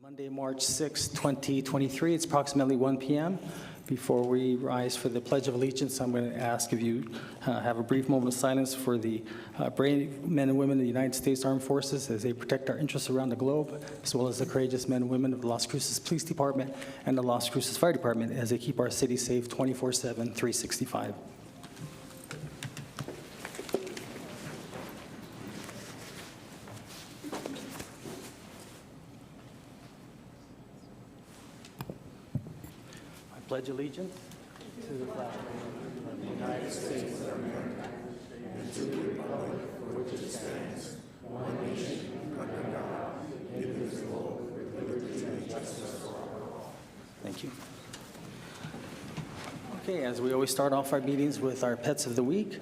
Monday, March 6, 2023. It's approximately 1 p.m. Before we rise for the Pledge of Allegiance, I'm going to ask if you have a brief moment of silence for the brave men and women of the United States Armed Forces as they protect our interests around the globe, as well as the courageous men and women of the Las Cruces Police Department and the Las Cruces Fire Department as they keep our city safe 24/7, 365. Pledge allegiance to the flag of the United States of America and to the republic for which it stands, one nation, under God, indivisible, with liberty and justice for all. Thank you. Okay, as we always start off our meetings with our pets of the week,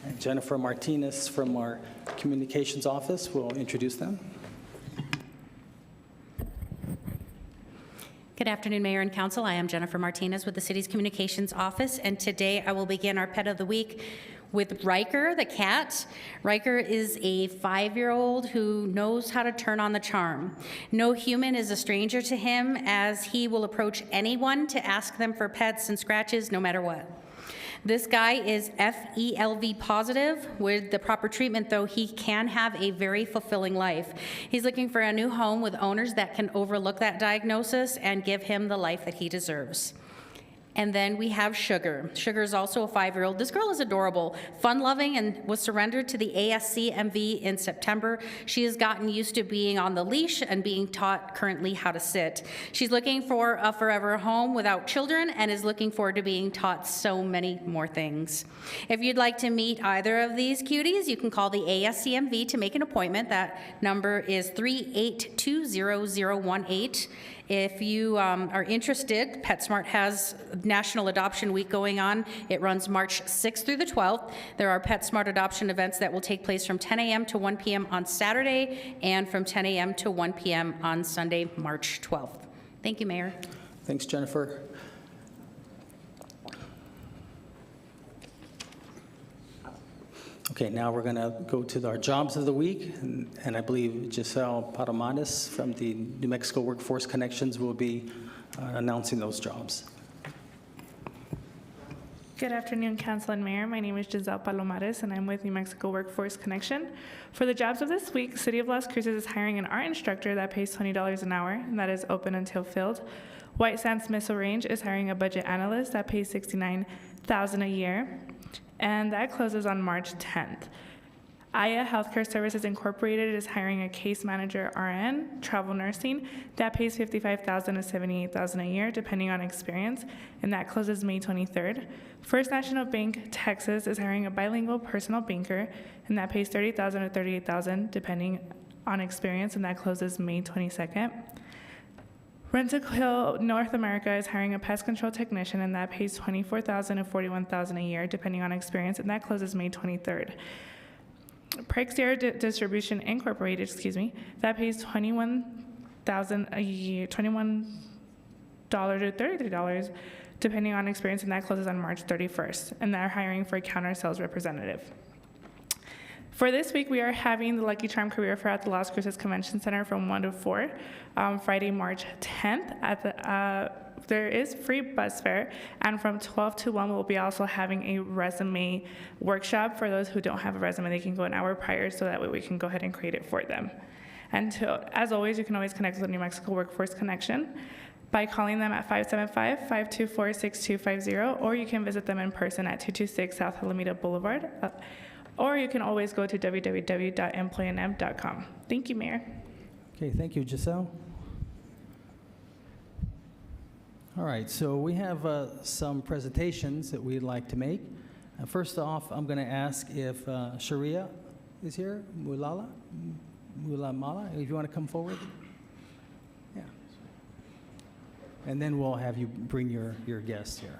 and Jennifer Martinez from our communications office will introduce them. Good afternoon, Mayor and Council. I am Jennifer Martinez with the City's Communications Office, and today I will begin our Pet of the Week with Riker, the cat. Riker is a 5-year-old who knows how to turn on the charm. No human is a stranger to him, as he will approach anyone to ask them for pets and scratches no matter what. This guy is FELV positive. With the proper treatment, though, he can have a very fulfilling life. He's looking for a new home with owners that can overlook that diagnosis and give him the life that he deserves. And then we have Sugar. Sugar is also a 5-year-old. This girl is adorable, fun-loving, and was surrendered to the ASCMV in September. She has gotten used to being on the leash and being taught currently how to sit. She's looking for a forever home without children and is looking forward to being taught so many more things. If you'd like to meet either of these cuties, you can call the ASCMV to make an appointment. That number is 3820018. If you are interested, PetSmart has National Adoption Week going on. It runs March 6th through the 12th. There are PetSmart adoption events that will take place from 10 a.m. to 1 p.m. on Saturday and from 10 a.m. to 1 p.m. on Sunday, March 12th. Thank you, Mayor. Thanks, Jennifer. Okay, now we're going to go to our jobs of the week, and I believe Giselle Palomares from the New Mexico Workforce Connections will be announcing those jobs. Good afternoon, Council and Mayor. My name is Giselle Palomares, and I'm with New Mexico Workforce Connection. For the jobs of this week, City of Las Cruces is hiring an art instructor that pays $20 an hour, and that is open until filled. White Sands Missile Range is hiring a budget analyst that pays $69,000 a year, and that closes on March 10th. Aya Healthcare Services Incorporated is hiring a case manager RN, travel nursing, that pays $55,000 to $78,000 a year, depending on experience, and that closes May 23rd. First National Bank Texas is hiring a bilingual personal banker, and that pays $30,000 to $38,000, depending on experience, and that closes May 22nd. Rent-A-Quill North America is hiring a pest control technician, and that pays $24,000 to $41,000 a year, depending on experience, and that closes May 23rd. Prix Distribution Incorporated, that pays $21,000 a year, $21 to $33, depending on experience, and that closes on March 31st. And they're hiring for a counter sales representative. For this week, we are having the Lucky Charm Career Fair at the Las Cruces Convention Center from 1 to 4, Friday, March 10th. There is free bus fare, and from 12 to 1, we'll be also having a resume workshop. For those who don't have a resume, they can go an hour prior, so that way we can go ahead and create it for them. And as always, you can always connect with the New Mexico Workforce Connection by calling them at 575-524-6250, or you can visit them in person at 226 South Alameda Boulevard, or you can always go to www.employeenem.com. Thank you, Mayor. Okay, thank you, Giselle. All right, so we have some presentations that we'd like to make. First off, I'm going to ask if Sharia is here, Mulamala, if you want to come forward. Yeah. And then we'll have you bring your guest here.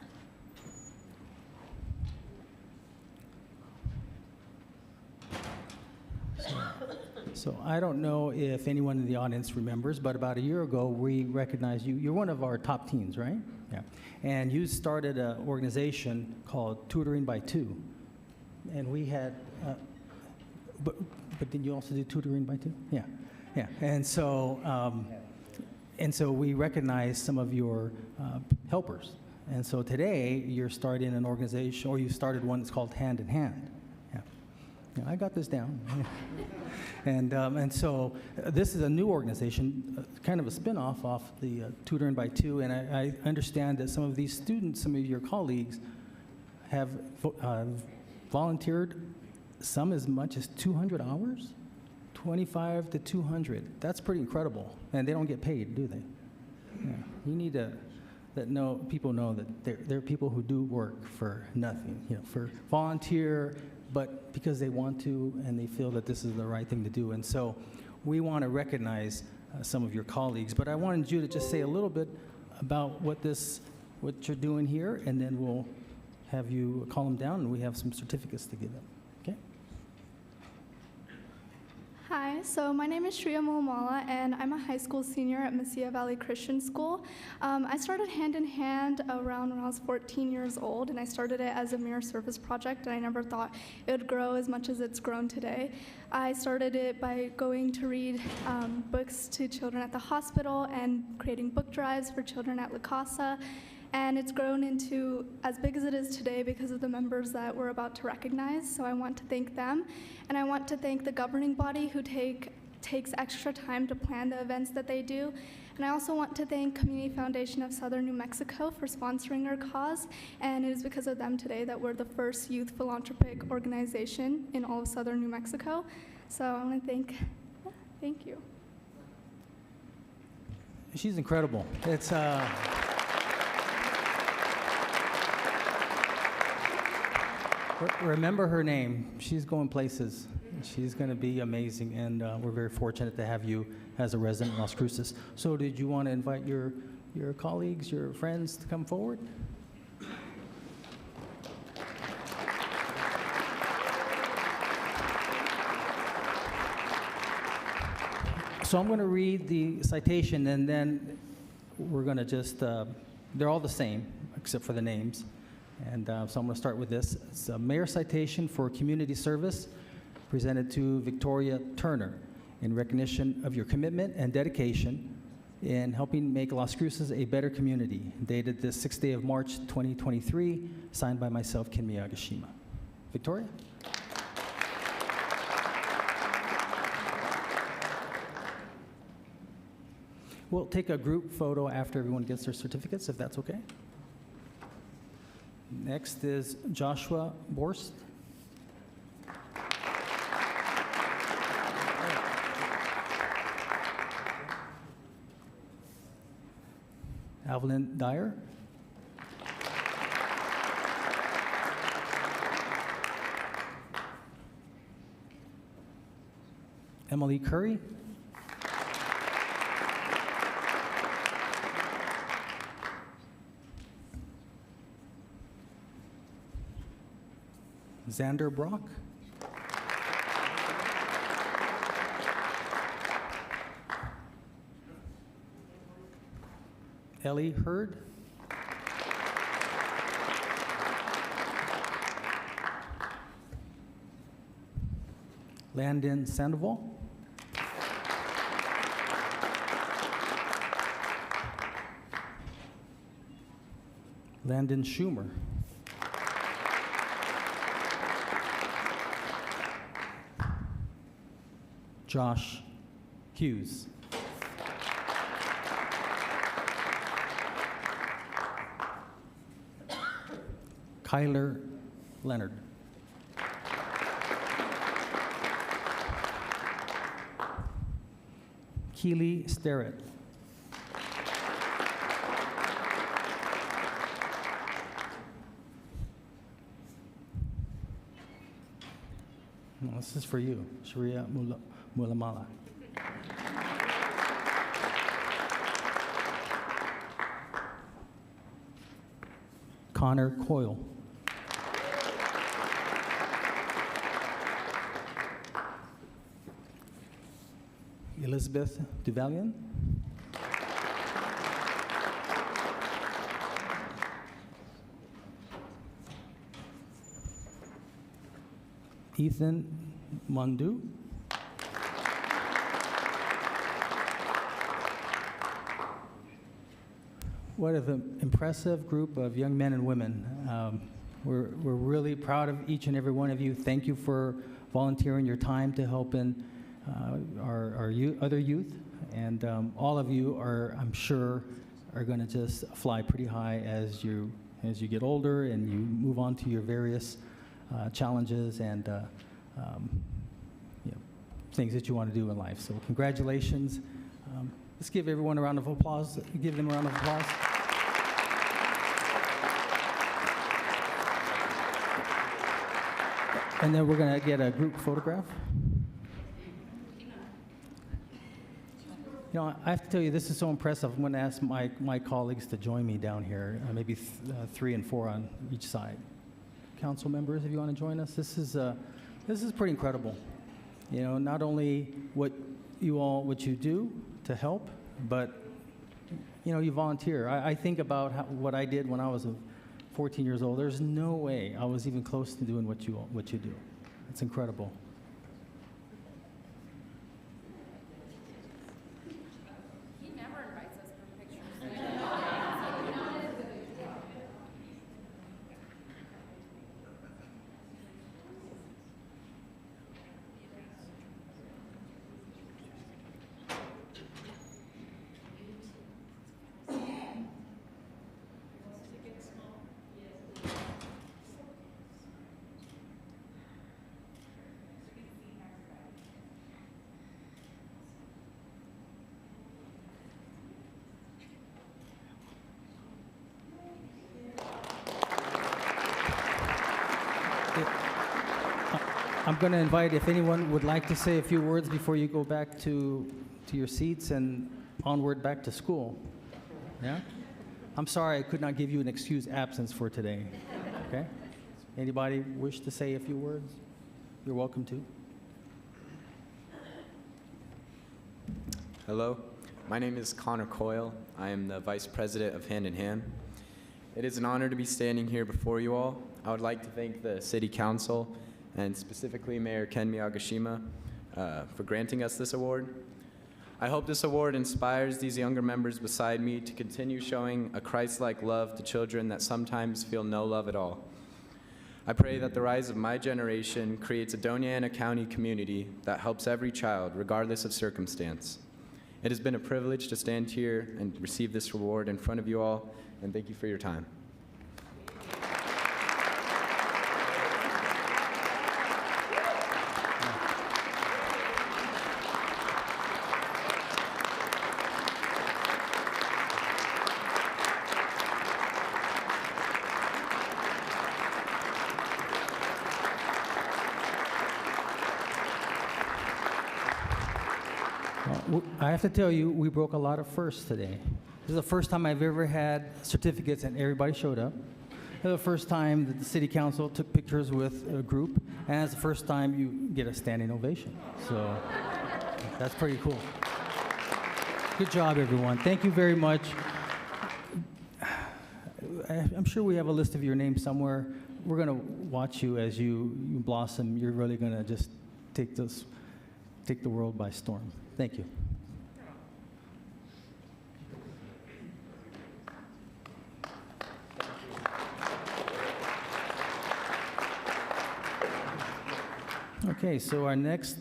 So I don't know if anyone in the audience remembers, but about a year ago, we recognized you. You're one of our top teens, right? Yeah. And you started an organization called Tutoring by Two. And we had, but did you also do Tutoring by Two? Yeah. Yeah. And so And so we recognize some of your helpers. And so today, you're starting an organization, or you started one that's called Hand in Hand. Yeah, yeah, I got this down. And so this is a new organization, kind of a spin-off off the Tutoring by Two, and I understand that some of these students, some of your colleagues, have volunteered some as much as 200 hours, 25 to 200. That's pretty incredible, and they don't get paid, do they? Yeah. You need to let people know that there are people who do work for nothing, for volunteer, but because they want to and they feel that this is the right thing to do. And so we want to recognize some of your colleagues, but I wanted you to just say a little bit about what you're doing here, and then we'll have you call them down, and we have some certificates to give them. Okay? Hi, so my name is Shreya Mulamala, and I'm a high school senior at Mesilla Valley Christian School. I started Hand in Hand around when I was 14 years old, and I started it as a mere service project, and I never thought it would grow as much as it's grown today. I started it by going to read books to children at the hospital and creating book drives for children at La Casa. And it's grown into as big as it is today because of the members that we're about to recognize. So I want to thank them. And I want to thank the governing body who takes extra time to plan the events that they do. And I also want to thank Community Foundation of Southern New Mexico for sponsoring our cause. And it is because of them today that we're the first youth philanthropic organization in all of Southern New Mexico. So I want to thank you. She's incredible. It's remember her name. She's going places. She's going to be amazing, and we're very fortunate to have you as a resident in Las Cruces. So did you want to invite your colleagues, your friends to come forward? So I'm going to read the citation, and then we're going to just, they're all the same, except for the names. And so I'm going to start with this. It's a mayor citation for community service presented to Victoria Turner in recognition of your commitment and dedication in helping make Las Cruces a better community, dated the 6th day of March, 2023, signed by myself, Ken Miyagishima. Victoria? We'll take a group photo after everyone gets their certificates, if that's okay. Next is Joshua Borst. Evelyn Dyer. Emily Curry. Xander Brock. Ellie Hurd. Landon Sandoval. Landon Schumer. Josh Hughes. Kyler Leonard. Keely Sterrett. This is for you, Shreya Mulamala. Connor Coyle. Elizabeth Duvalian. Ethan Mundu. what an impressive group of young men and women. We're really proud of each and every one of you. Thank you for volunteering your time to help in our other youth. And all of you are, I'm sure, are going to just fly pretty high as you get older and you move on to your various challenges and things that you want to do in life. So congratulations. Let's give everyone a round of applause. Give them a round of applause. And then we're going to get a group photograph. You know, I have to tell you, this is so impressive. I'm going to ask my colleagues to join me down here, maybe 3 and 4 on each side. Council members, if you want to join us, this is pretty incredible. You know, not only what you do to help, but you know, you volunteer. I think about what I did when I was 14 years old. There's no way I was even close to doing what you do. It's incredible. He never invites us for pictures. I'm going to invite, if anyone would like to say a few words before you go back to your seats and onward back to school. Yeah? I'm sorry I could not give you an excused absence for today. Okay? Anybody wish to say a few words? You're welcome to. Hello, my name is Connor Coyle. I am the Vice President of Hand in Hand. It is an honor to be standing here before you all. I would like to thank the City Council and specifically Mayor Ken Miyagishima for granting us this award. I hope this award inspires these younger members beside me to continue showing a Christ-like love to children that sometimes feel no love at all. I pray that the rise of my generation creates a Doña Ana County community that helps every child, regardless of circumstance. It has been a privilege to stand here and receive this award in front of you all, and thank you for your time. I have to tell you, we broke a lot of firsts today. This is the first time I've ever had certificates and everybody showed up. This is the first time that the City Council took pictures with a group, and it's the first time you get a standing ovation. So that's pretty cool. Good job, everyone. Thank you very much. I'm sure we have a list of your names somewhere. We're going to watch you as you blossom. You're really going to just take the world by storm. Thank you. Okay, so our next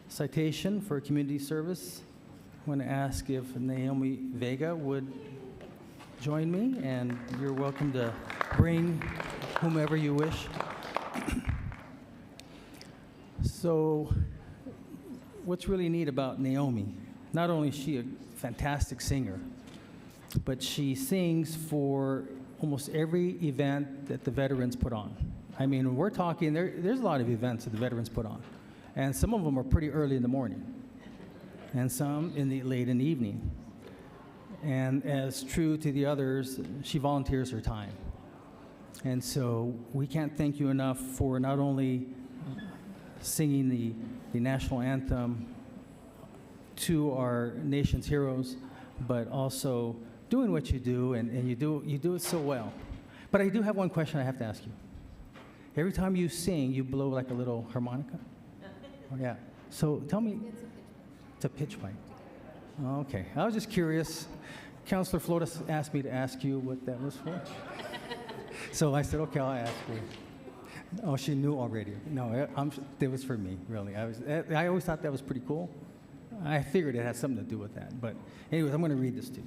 citation for community service, I want to ask if Naomi Vega would join me, and you're welcome to bring whomever you wish. So, what's really neat about Naomi, not only is she a fantastic singer, but she sings for almost every event that the veterans put on. I mean, we're talking, there's a lot of events that the veterans put on, and some of them are pretty early in the morning, and some late in the evening. And as true to the others, she volunteers her time. And so we can't thank you enough for not only singing the national anthem to our nation's heroes, but also doing what you do, and you do it so well. But I do have one question I have to ask you. Every time you sing, you blow like a little harmonica? Oh, yeah. So tell me, it's a pitch pipe. Okay. I was just curious. Councilor Flores asked me to ask you what that was for. So I said, okay, I'll ask her. Oh, she knew already. No, it was for me, really. I always thought that was pretty cool. I figured it had something to do with that. But anyways, I'm going to read this to you.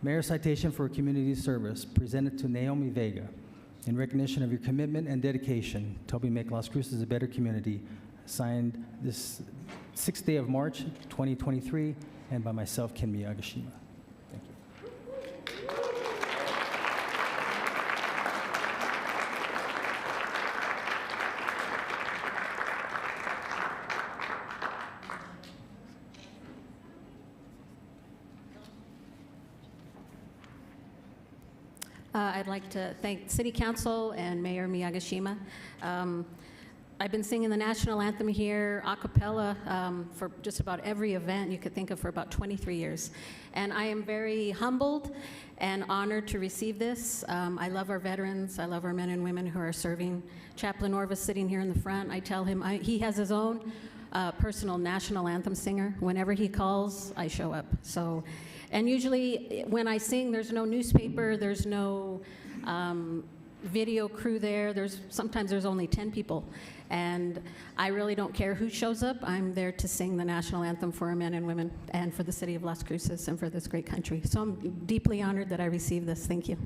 Mayor's citation for community service presented to Naomi Vega in recognition of your commitment and dedication to helping make Las Cruces a better community, signed this 6th day of March, 2023, and by myself, Ken Miyagishima. Thank you. I'd like to thank City Council and Mayor Miyagishima. I've been singing the national anthem here a cappella for just about every event you could think of for about 23 years. And I am very humbled and honored to receive this. I love our veterans. I love our men and women who are serving. Chaplain Orvis sitting here in the front, I tell him he has his own personal national anthem singer. Whenever he calls, I show up. So, and usually when I sing, there's no newspaper, there's no video crew there. Sometimes there's only 10 people. And I really don't care who shows up. I'm there to sing the national anthem for our men and women and for the city of Las Cruces and for this great country. So I'm deeply honored that I received this. Thank you.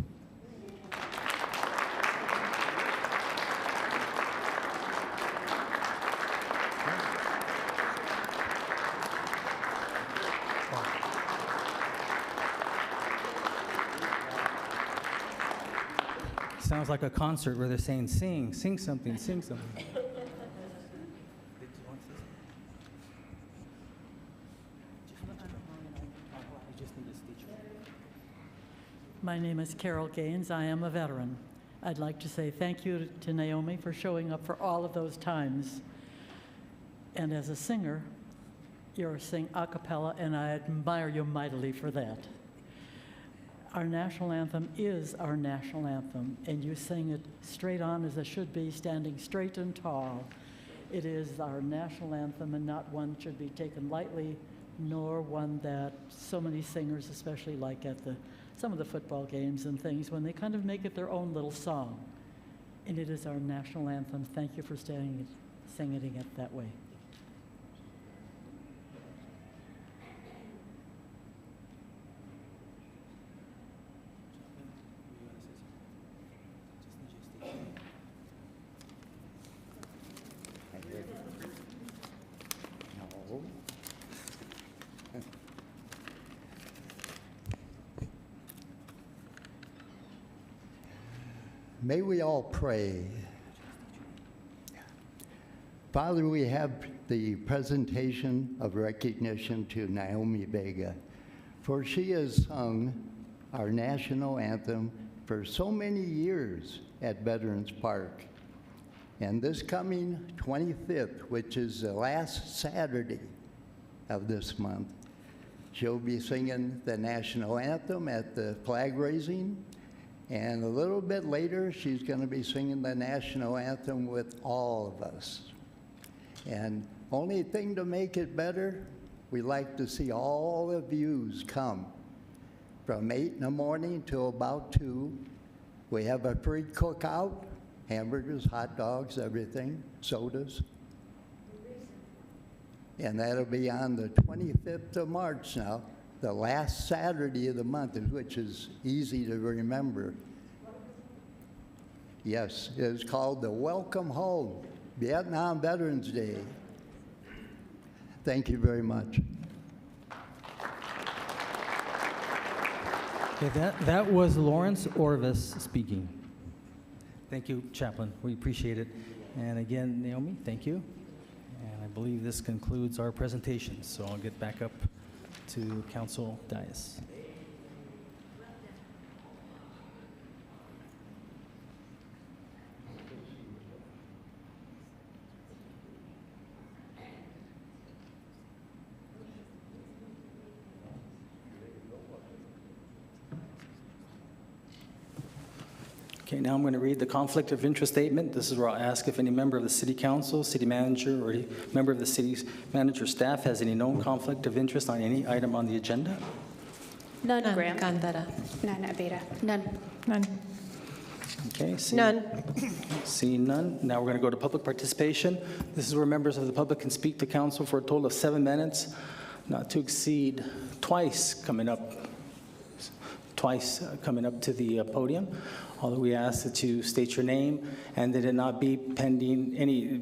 Sounds like a concert where they're saying, sing something, sing something. My name is Carol Gaines. I am a veteran. I'd like to say thank you to Naomi for showing up for all of those times. And as a singer, you're singing a cappella, and I admire you mightily for that. Our national anthem is our national anthem, and you sing it straight on as it should be, standing straight and tall. It is our national anthem, and not one should be taken lightly, nor one that so many singers, especially like at some of the football games and things, when they kind of make it their own little song. And it is our national anthem. Thank you for singing it that way. May we all pray. Father, we have the presentation of recognition to Naomi Vega, for she has sung our national anthem for so many years at Veterans Park. And this coming 25th, which is the last Saturday of this month, she'll be singing the national anthem at the flag raising. And a little bit later, she's going to be singing the national anthem with all of us. And only thing to make it better, we like to see all the views come. From 8 in the morning till about 2, we have a free cookout, hamburgers, hot dogs, everything, sodas. And that'll be on the 25th of March now, the last Saturday of the month, which is easy to remember. Yes, it is called the Welcome Home, Vietnam Veterans Day. Thank you very much. Okay, that was Lawrence Orvis speaking. Thank you, Chaplain. We appreciate it. And again, Naomi, thank you. And I believe this concludes our presentation, so I'll get back up to Council Dais. Okay, now I'm going to read the conflict of interest statement. This is where I'll ask if any member of the City Council, City Manager, or any member of the City's Manager staff has any known conflict of interest on any item on the agenda. None. None. Graham. Gandara. None. Aveda. None. None. Okay, None. Seeing none, now we're going to go to public participation. This is where members of the public can speak to council for a total of 7 minutes, not to exceed twice coming up to the podium. Although we ask that you state your name and that it not be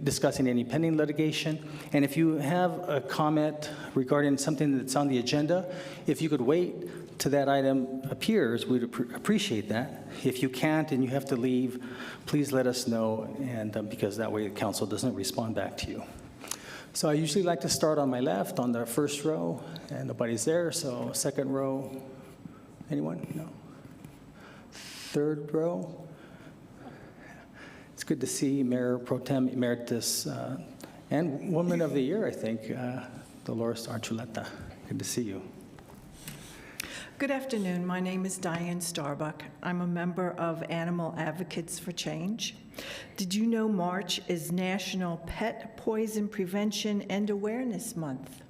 discussing any pending litigation. And if you have a comment regarding something that's on the agenda, if you could wait till that item appears, we'd appreciate that. If you can't and you have to leave, please let us know, and because that way the council doesn't respond back to you. So I usually like to start on my left on the first row, and nobody's there, so second row. Anyone? No. Third row. It's good to see Mayor Pro Tem Emeritus and Woman of the Year, I think, Dolores Archuleta. Good to see you. Good afternoon. My name is Diane Starbuck. I'm a member of Animal Advocates for Change. Did you know March is National Pet Poison Prevention and Awareness Month?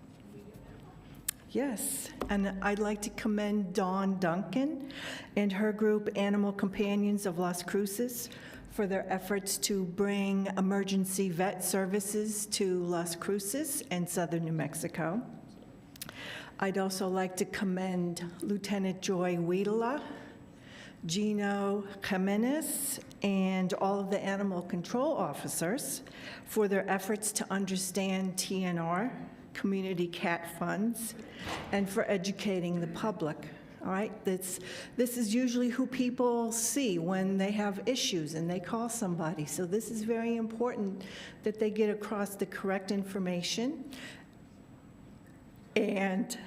Yes, and I'd like to commend Dawn Duncan and her group Animal Companions of Las Cruces for their efforts to bring emergency vet services to Las Cruces and southern New Mexico. I'd also like to commend Lieutenant Joy Wiedela, Gino Jimenez, and all of the animal control officers for their efforts to understand TNR, community cat funds, and for educating the public. All right, this is usually who people see when they have issues and they call somebody. So this is very important that they get across the correct information. And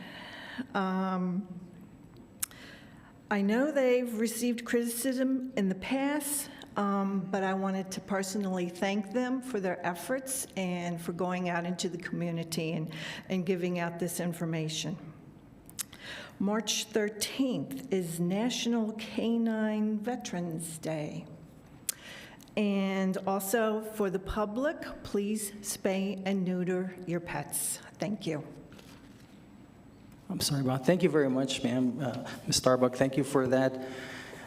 I know they've received criticism in the past, but I wanted to personally thank them for their efforts and for going out into the community and giving out this information. March 13th is National Canine Veterans Day. And also for the public, please spay and neuter your pets. Thank you. I'm sorry about. Thank you very much, ma'am. Ms. Starbuck, thank you for that.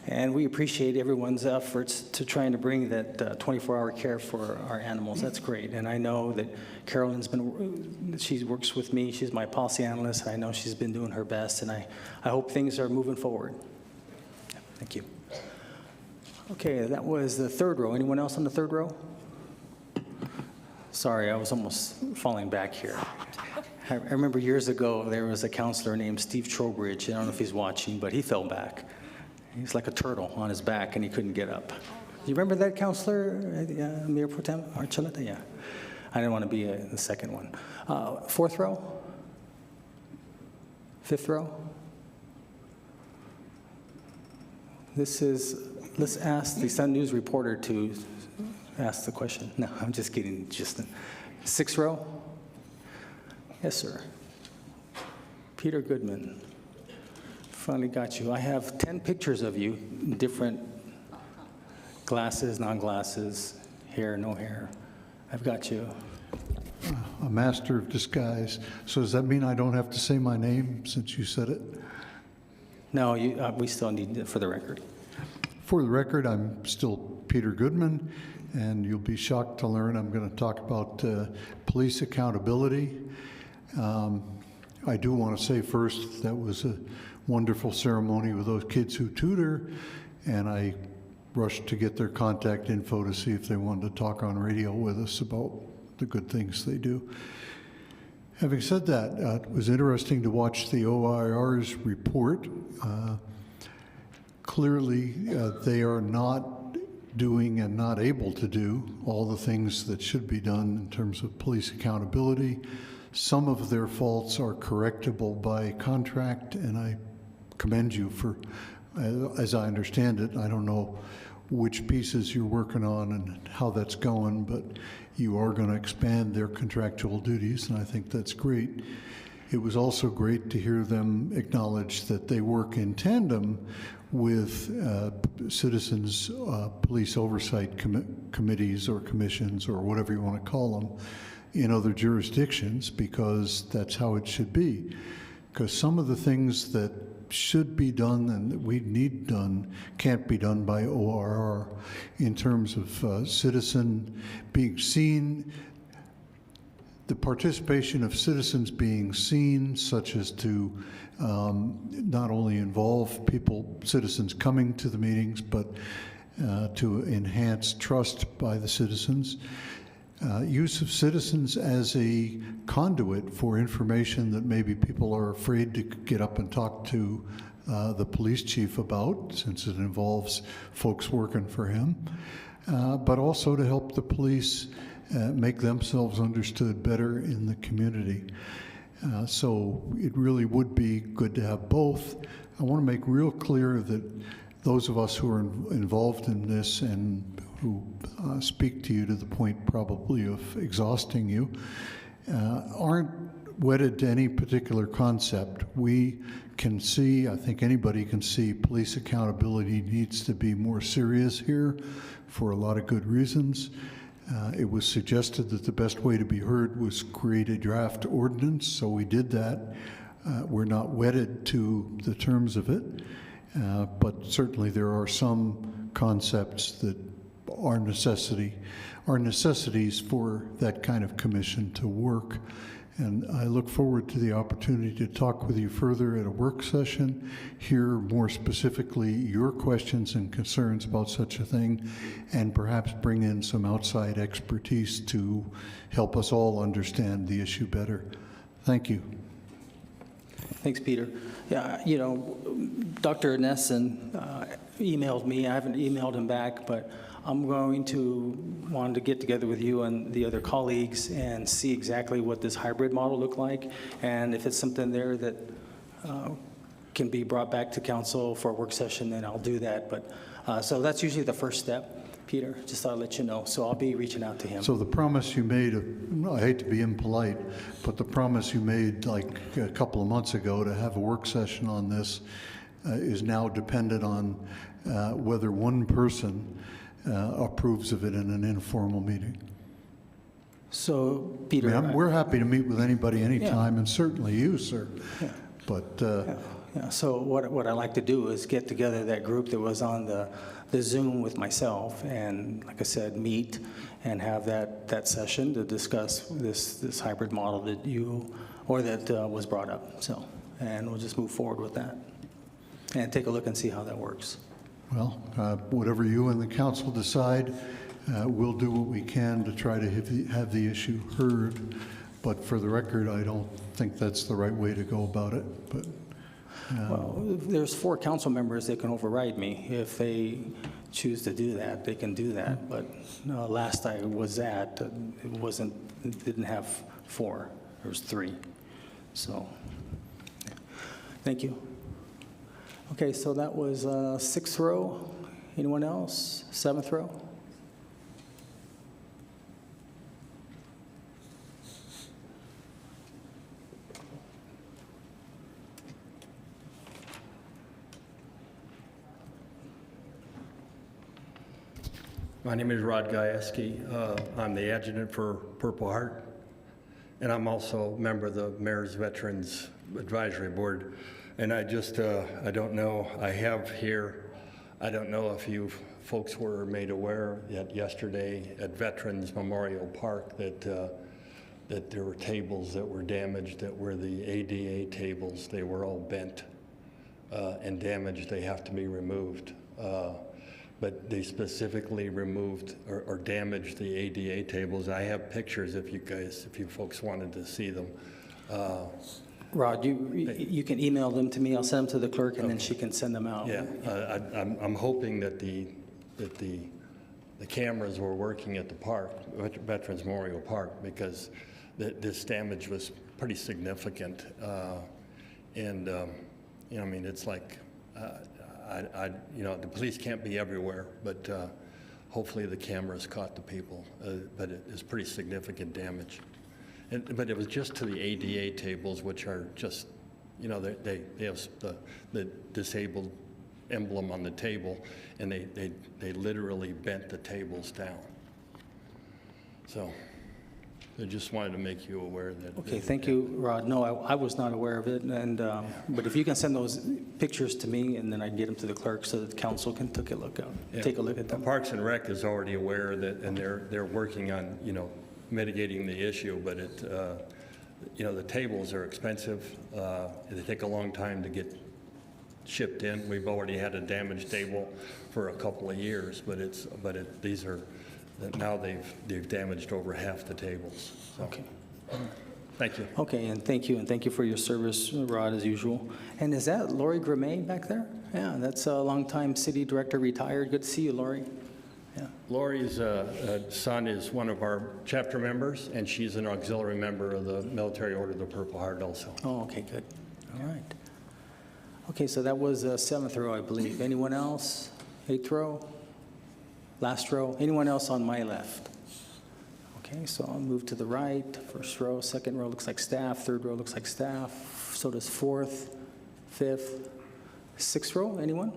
And we appreciate everyone's efforts to trying to bring that 24-hour care for our animals. That's great. And I know that Carolyn's she works with me. She's my policy analyst. I know she's been doing her best, and I hope things are moving forward. Thank you. Okay, that was the third row. Anyone else on the third row? Sorry, I was almost falling back here. I remember years ago, there was a counselor named Steve Trowbridge. I don't know if he's watching, but he fell back. He's like a turtle on his back, and he couldn't get up. You remember that counselor, Mayor Pro Tem Archuleta? Yeah. I didn't want to be the second one. Fourth row? Fifth row? Let's ask the Sun News reporter to ask the question. No, I'm just kidding. Sixth row? Yes, sir. Peter Goodman. Finally got you. I have 10 pictures of you, different glasses, non-glasses, hair, no hair. I've got you. A master of disguise. So does that mean I don't have to say my name since you said it? No, we still need it for the record. For the record, I'm still Peter Goodman, and you'll be shocked to learn I'm going to talk about police accountability. I do want to say first that was a wonderful ceremony with those kids who tutor, and I rushed to get their contact info to see if they wanted to talk on radio with us about the good things they do. Having said that, it was interesting to watch the OIR's report. Clearly, they are not doing and not able to do all the things that should be done in terms of police accountability. Some of their faults are correctable by contract, and I commend you for, as I understand it, I don't know which pieces you're working on and how that's going, but you are going to expand their contractual duties, and I think that's great. It was also great to hear them acknowledge that they work in tandem with citizens police oversight committees or commissions or whatever you want to call them in other jurisdictions, because that's how it should be. Because some of the things that should be done and that we need done can't be done by ORR in terms of citizen being seen, the participation of citizens being seen, such as to not only involve people, citizens coming to the meetings, but to enhance trust by the citizens. Use of citizens as a conduit for information that maybe people are afraid to get up and talk to the police chief about, since it involves folks working for him, but also to help the police make themselves understood better in the community. So it really would be good to have both. I want to make real clear that those of us who are involved in this and who speak to you to the point probably of exhausting you aren't wedded to any particular concept. We can see, I think anybody can see, police accountability needs to be more serious here for a lot of good reasons. It was suggested that the best way to be heard was create a draft ordinance, so we did that. We're not wedded to the terms of it, but certainly there are some concepts that are necessities for that kind of commission to work. And I look forward to the opportunity to talk with you further at a work session, hear more specifically your questions and concerns about such a thing, and perhaps bring in some outside expertise to help us all understand the issue better. Thank you. Thanks, Peter. Yeah, you know, Dr. Nesson emailed me. I haven't emailed him back, but I'm going to want to get together with you and the other colleagues and see exactly what this hybrid model look like, and if it's something there that can be brought back to council for a work session, then I'll do that. But so that's usually the first step, Peter. Just thought I'd let you know. So I'll be reaching out to him. So the promise you made, I hate to be impolite, but the promise you made like a couple of months ago to have a work session on this is now dependent on whether one person approves of it in an informal meeting. So, Peter, I mean, we're happy to meet with anybody anytime, Yeah. and certainly you, sir. Yeah. But Yeah, so what I like to do is get together that group that was on the Zoom with myself, and like I said, meet and have that session to discuss this hybrid model that was brought up. So, and we'll just move forward with that and take a look and see how that works. well, whatever you and the council decide, we'll do what we can to try to have the issue heard. But for the record, I don't think that's the right way to go about it. But Well, there's 4 council members that can override me. If they choose to do that, they can do that. But last I was at, it didn't have 4. There was 3. So, thank you. Okay, so that was 6th row. Anyone else? 7th row? My name is Rod Gajewski. I'm the adjutant for Purple Heart, and I'm also a member of the Mayor's Veterans Advisory Board. And I don't know, I have here, I don't know if you folks were made aware that yesterday at Veterans Memorial Park that there were tables that were damaged, that were the ADA tables. They were all bent and damaged. They have to be removed. But they specifically removed or damaged the ADA tables. I have pictures if you folks wanted to see them. Rod, you can email them to me. I'll send them to the clerk, and then she can send them out. Yeah, I'm hoping that the cameras were working at the park, Veterans Memorial Park, because this damage was pretty significant. And I mean, it's like, the police can't be everywhere, but hopefully the cameras caught the people. But it is pretty significant damage. But it was just to the ADA tables, which are just, they have the disabled emblem on the table, and they literally bent the tables down. So I just wanted to make you aware that. Okay, thank you, Rod. No, I was not aware of it, and, but if you can send those pictures to me, and then I can get them to the clerk so that the council can take a look at them. Parks and Rec is already aware that, and they're working on, mitigating the issue, but the tables are expensive. They take a long time to get shipped in. We've already had a damaged table for a couple of years, but these are, now they've damaged over half the tables. So, Okay. thank you. Okay, and thank you for your service, Rod, as usual. And is that Lori Gramay back there? Yeah, that's a longtime city director, retired. Good to see you, Lori. Yeah. Lori's son is one of our chapter members, and she's an auxiliary member of the Military Order of the Purple Heart also. Oh, okay, good. All right. Okay, so that was 7th row, I believe. Anyone else? 8th row? Last row? Anyone else on my left? Okay, so I'll move to the right. 1st row, 2nd row looks like staff. 3rd row looks like staff. So does 4th, 5th, 6th row. Anyone?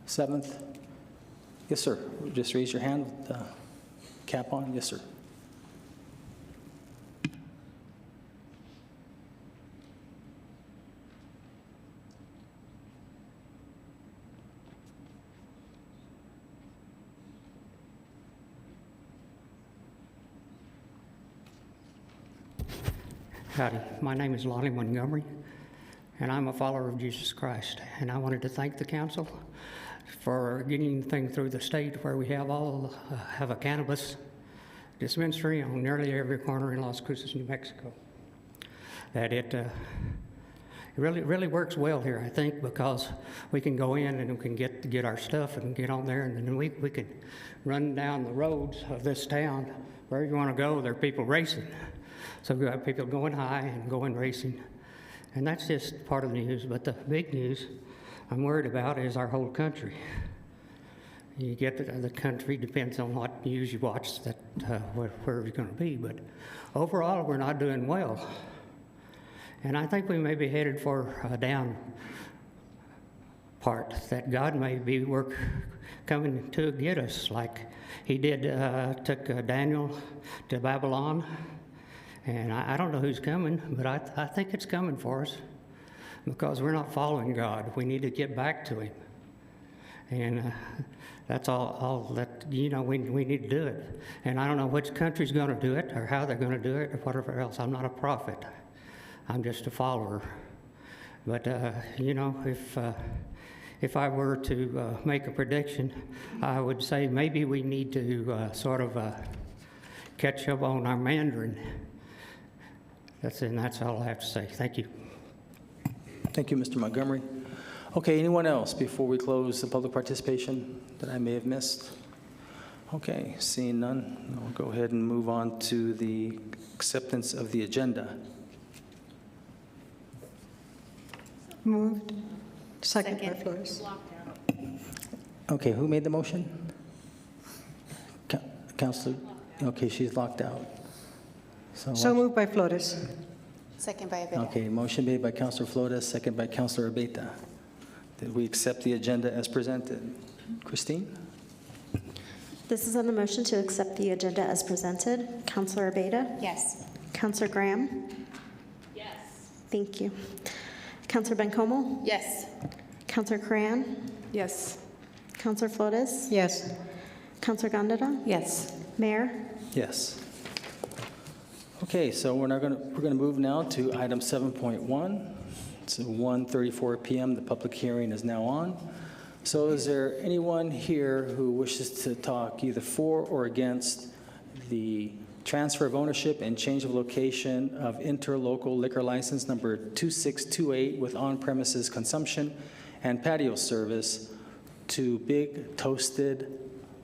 7th? Yes, sir. Just raise your hand with the cap on. Yes, sir. Howdy, my name is Lonnie Montgomery, and I'm a follower of Jesus Christ. And I wanted to thank the council for getting things through the state where we have a cannabis dispensary on nearly every corner in Las Cruces, New Mexico. That it really works well here, I think, because we can go in and we can get our stuff and get on there, and then we can run down the roads of this town. Wherever you want to go, there are people racing. So we have people going high and going racing. And that's just part of the news. But the big news I'm worried about is our whole country. You get the country, depends on what news you watch, that where it's going to be. But overall, we're not doing well. And I think we may be headed for a down part, that God may be coming to get us, like he did, took Daniel to Babylon. And I don't know who's coming, but I think it's coming for us because we're not following God. We need to get back to him. And that's all that, we need to do it. And I don't know which country's going to do it or how they're going to do it or whatever else. I'm not a prophet. I'm just a follower. But, if I were to make a prediction, I would say maybe we need to catch up on our Mandarin. That's all I have to say. Thank you. Thank you, Mr. Montgomery. Okay, anyone else before we close the public participation that I may have missed? Okay, seeing none, I'll go ahead and move on to the acceptance of the agenda. Moved. Second by Flores. Okay, who made the motion? Councilor? Okay, she's locked out. So moved by Flores. Second by Vega. Okay, motion made by Councilor Flores, second by Councilor Abeta. Did we accept the agenda as presented? Christine? This is on the motion to accept the agenda as presented. Councilor Abeta? Yes. Councilor Graham? Yes. Thank you. Councilor Bencomo? Yes. Councilor Cran? Yes. Councilor Flores? Yes. Councilor Gondeta? Yes. Mayor? Yes. Okay, so we're going to move now to item 7.1. It's 1:34 p.m. The public hearing is now on. So is there anyone here who wishes to talk either for or against the transfer of ownership and change of location of interlocal liquor license number 2628 with on-premises consumption and patio service to Big Toasted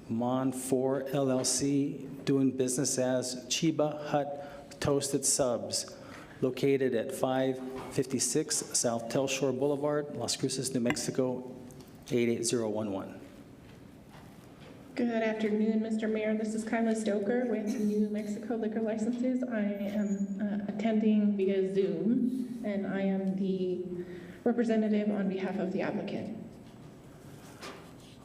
Mon 4 LLC, doing business as Chiba Hut Toasted Subs, located at 556 South Telshore Boulevard, Las Cruces, New Mexico, 88011. Good afternoon, Mr. Mayor. This is Kyla Stoker with New Mexico Liquor Licenses. I am attending via Zoom, and I am the representative on behalf of the applicant.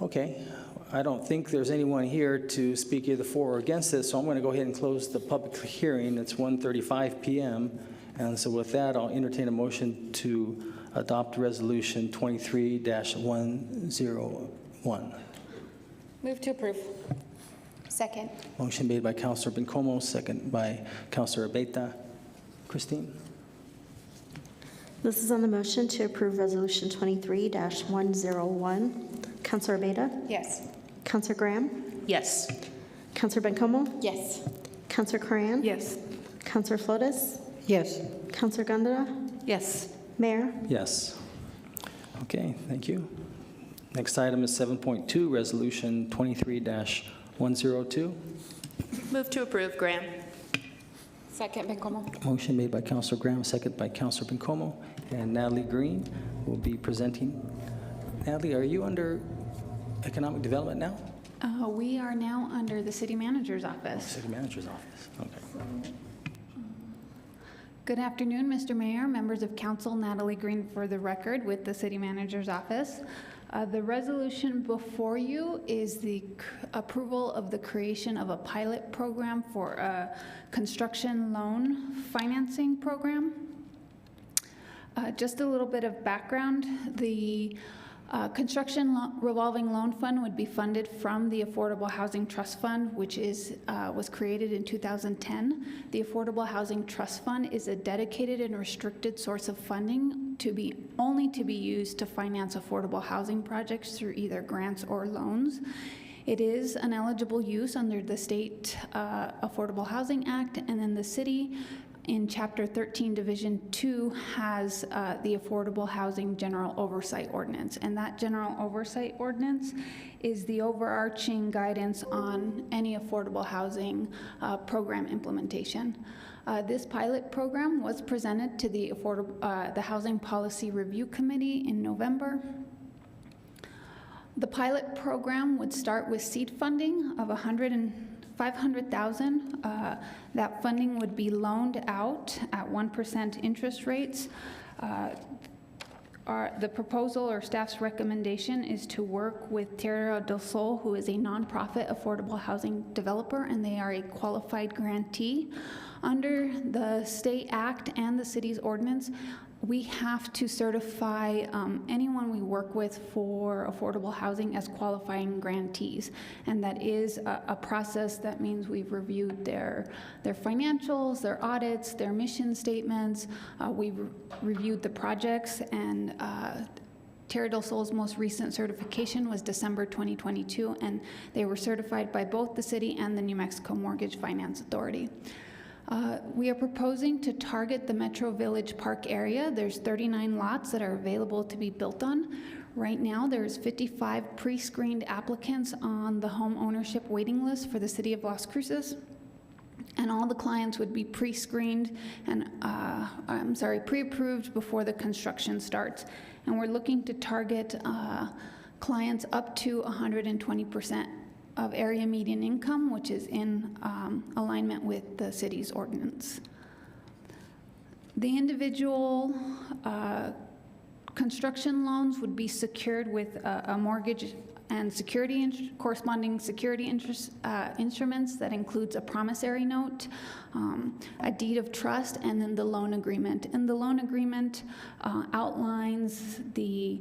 Okay. I don't think there's anyone here to speak either for or against this, so I'm going to go ahead and close the public hearing. It's 1:35 p.m. And so with that, I'll entertain a motion to adopt Resolution 23-101. Move to approve. Second. Motion made by Councilor Bencomo, second by Councilor Abeta. Christine? This is on the motion to approve Resolution 23-101. Councilor Abeta? Yes. Councilor Graham? Yes. Councilor Bencomo? Yes. Councilor Corran? Yes. Councilor Flores? Yes. Councilor Gondara? Yes. Mayor? Yes. Okay, thank you. Next item is 7.2, Resolution 23-102. Move to approve. Graham. Second. Bencomo. Motion made by Councilor Graham, second by Councilor Bencomo. And Natalie Green will be presenting. Natalie, are you under Economic Development now? We are now under the City Manager's Office. City Manager's Office, okay. Good afternoon, Mr. Mayor, members of council. Natalie Green for the record with the City Manager's Office. The resolution before you is the approval of the creation of a pilot program for a construction loan financing program. Just a little bit of background. The revolving loan fund would be funded from the Affordable Housing Trust Fund, which was created in 2010. The Affordable Housing Trust Fund is a dedicated and restricted source of funding only to be used to finance affordable housing projects through either grants or loans. It is an eligible use under the State Affordable Housing Act, and then the city in Chapter 13, Division 2 has the Affordable Housing General Oversight Ordinance, and that General Oversight Ordinance is the overarching guidance on any affordable housing program implementation. This pilot program was presented to the Housing Policy Review Committee in November. The pilot program would start with seed funding of $500,000. That funding would be loaned out at 1% interest rates. The proposal or staff's recommendation is to work with Tierra del Sol, who is a nonprofit affordable housing developer, and they are a qualified grantee. Under the state act and the city's ordinance, we have to certify anyone we work with for affordable housing as qualifying grantees. And that is a process that means we've reviewed their financials, their audits, their mission statements. We've reviewed the projects, and Tierra del Sol's most recent certification was December 2022, and they were certified by both the city and the New Mexico Mortgage Finance Authority. We are proposing to target the Metro Village Park area. There's 39 lots that are available to be built on. Right now, there's 55 pre-screened applicants on the home ownership waiting list for the city of Las Cruces. And all the clients would be pre-screened and, pre-approved before the construction starts. And we're looking to target clients up to 120% of area median income, which is in alignment with the city's ordinance. The individual construction loans would be secured with a mortgage and corresponding security instruments that includes a promissory note, a deed of trust, and then the loan agreement. And the loan agreement outlines the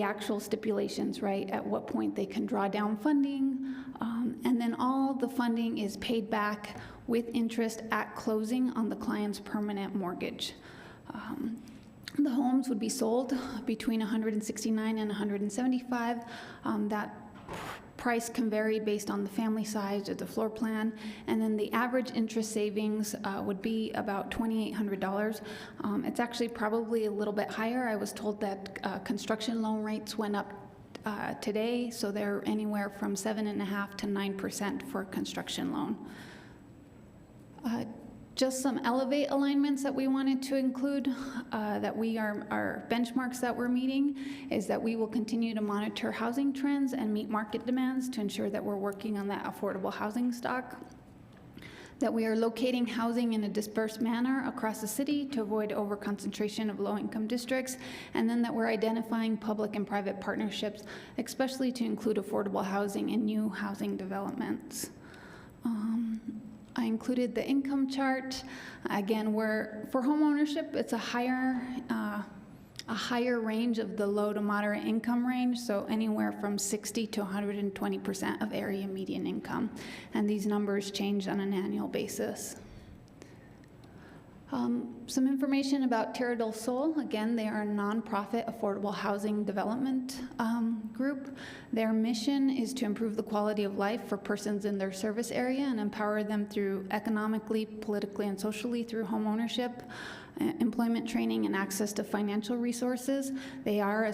actual stipulations, right? At what point they can draw down funding, and then all the funding is paid back with interest at closing on the client's permanent mortgage. The homes would be sold between $169,000 and $175,000. That price can vary based on the family size or the floor plan, and then the average interest savings would be about $2,800. It's actually probably a little bit higher. I was told that construction loan rates went up today, so they're anywhere from 7.5% to 9% for a construction loan. Just some Elevate alignments that we wanted to include, that our benchmarks that we're meeting is that we will continue to monitor housing trends and meet market demands to ensure that we're working on that affordable housing stock. that we are locating housing in a dispersed manner across the city to avoid overconcentration of low-income districts, and then that we're identifying public and private partnerships, especially to include affordable housing and new housing developments. I included the income chart. Again, for home ownership, it's a higher range of the low to moderate income range, so anywhere from 60 to 120% of area median income. And these numbers change on an annual basis. Some information about Tierra del Sol. Again, they are a nonprofit affordable housing development group. Their mission is to improve the quality of life for persons in their service area and empower them through economically, politically, and socially through home ownership, employment training, and access to financial resources. They are a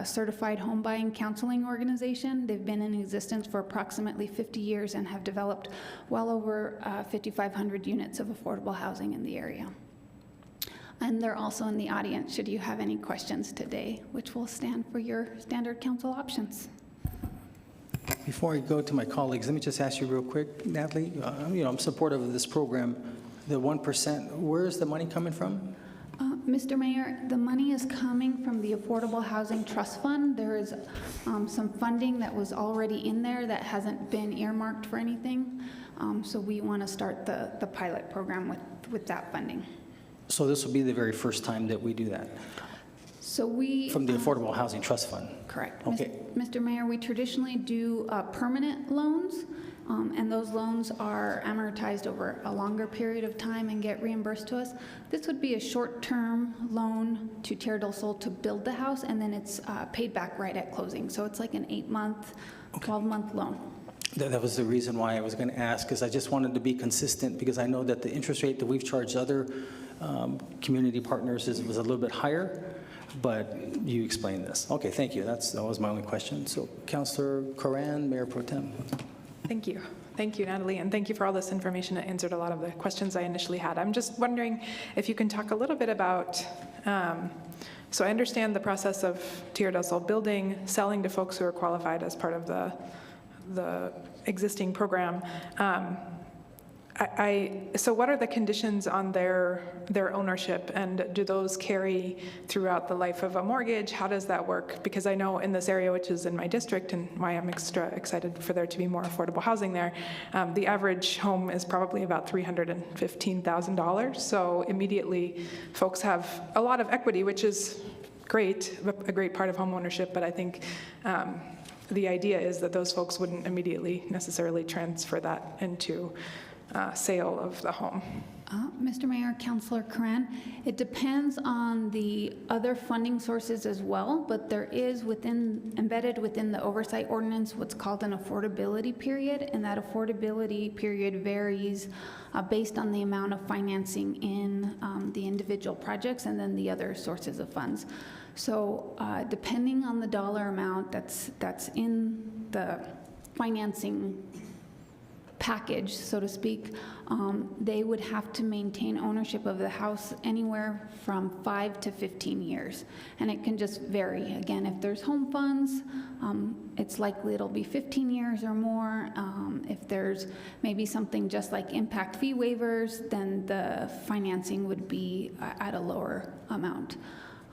certified home buying counseling organization. They've been in existence for approximately 50 years and have developed well over 5,500 units of affordable housing in the area. And they're also in the audience should you have any questions today, which will stand for your standard council options. Before I go to my colleagues, let me just ask you real quick, Natalie, I'm supportive of this program. The 1%, where is the money coming from? Mr. Mayor, the money is coming from the Affordable Housing Trust Fund. There is some funding that was already in there that hasn't been earmarked for anything. So we want to start the pilot program with that funding. So this will be the very first time that we do that? So we... From the Affordable Housing Trust Fund? Correct. Okay. Mr. Mayor, we traditionally do permanent loans, and those loans are amortized over a longer period of time and get reimbursed to us. This would be a short-term loan to Tierra del Sol to build the house, and then it's paid back right at closing. So it's like an 8-month, 12-month loan. That was the reason why I was going to ask, because I just wanted to be consistent, because I know that the interest rate that we've charged other community partners was a little bit higher, but you explained this. Okay, thank you. That was my only question. So, Councilor Coran, Mayor Pro Tem. Thank you. Thank you, Natalie, and thank you for all this information. It answered a lot of the questions I initially had. I'm just wondering if you can talk a little bit about, so I understand the process of Tierra del Sol building, selling to folks who are qualified as part of the existing program. So what are the conditions on their ownership, and do those carry throughout the life of a mortgage? How does that work? Because I know in this area, which is in my district and why I'm extra excited for there to be more affordable housing there, the average home is probably about $315,000. So immediately folks have a lot of equity, which is great, a great part of home ownership, but I think the idea is that those folks wouldn't immediately necessarily transfer that into sale of the home. Mr. Mayor, Councilor Coran, it depends on the other funding sources as well, but there is embedded within the oversight ordinance what's called an affordability period, and that affordability period varies based on the amount of financing in the individual projects and then the other sources of funds. So depending on the dollar amount that's in the financing package, so to speak, they would have to maintain ownership of the house anywhere from 5 to 15 years. And it can just vary. Again, if there's home funds, it's likely it'll be 15 years or more. If there's maybe something just like impact fee waivers, then the financing would be at a lower amount.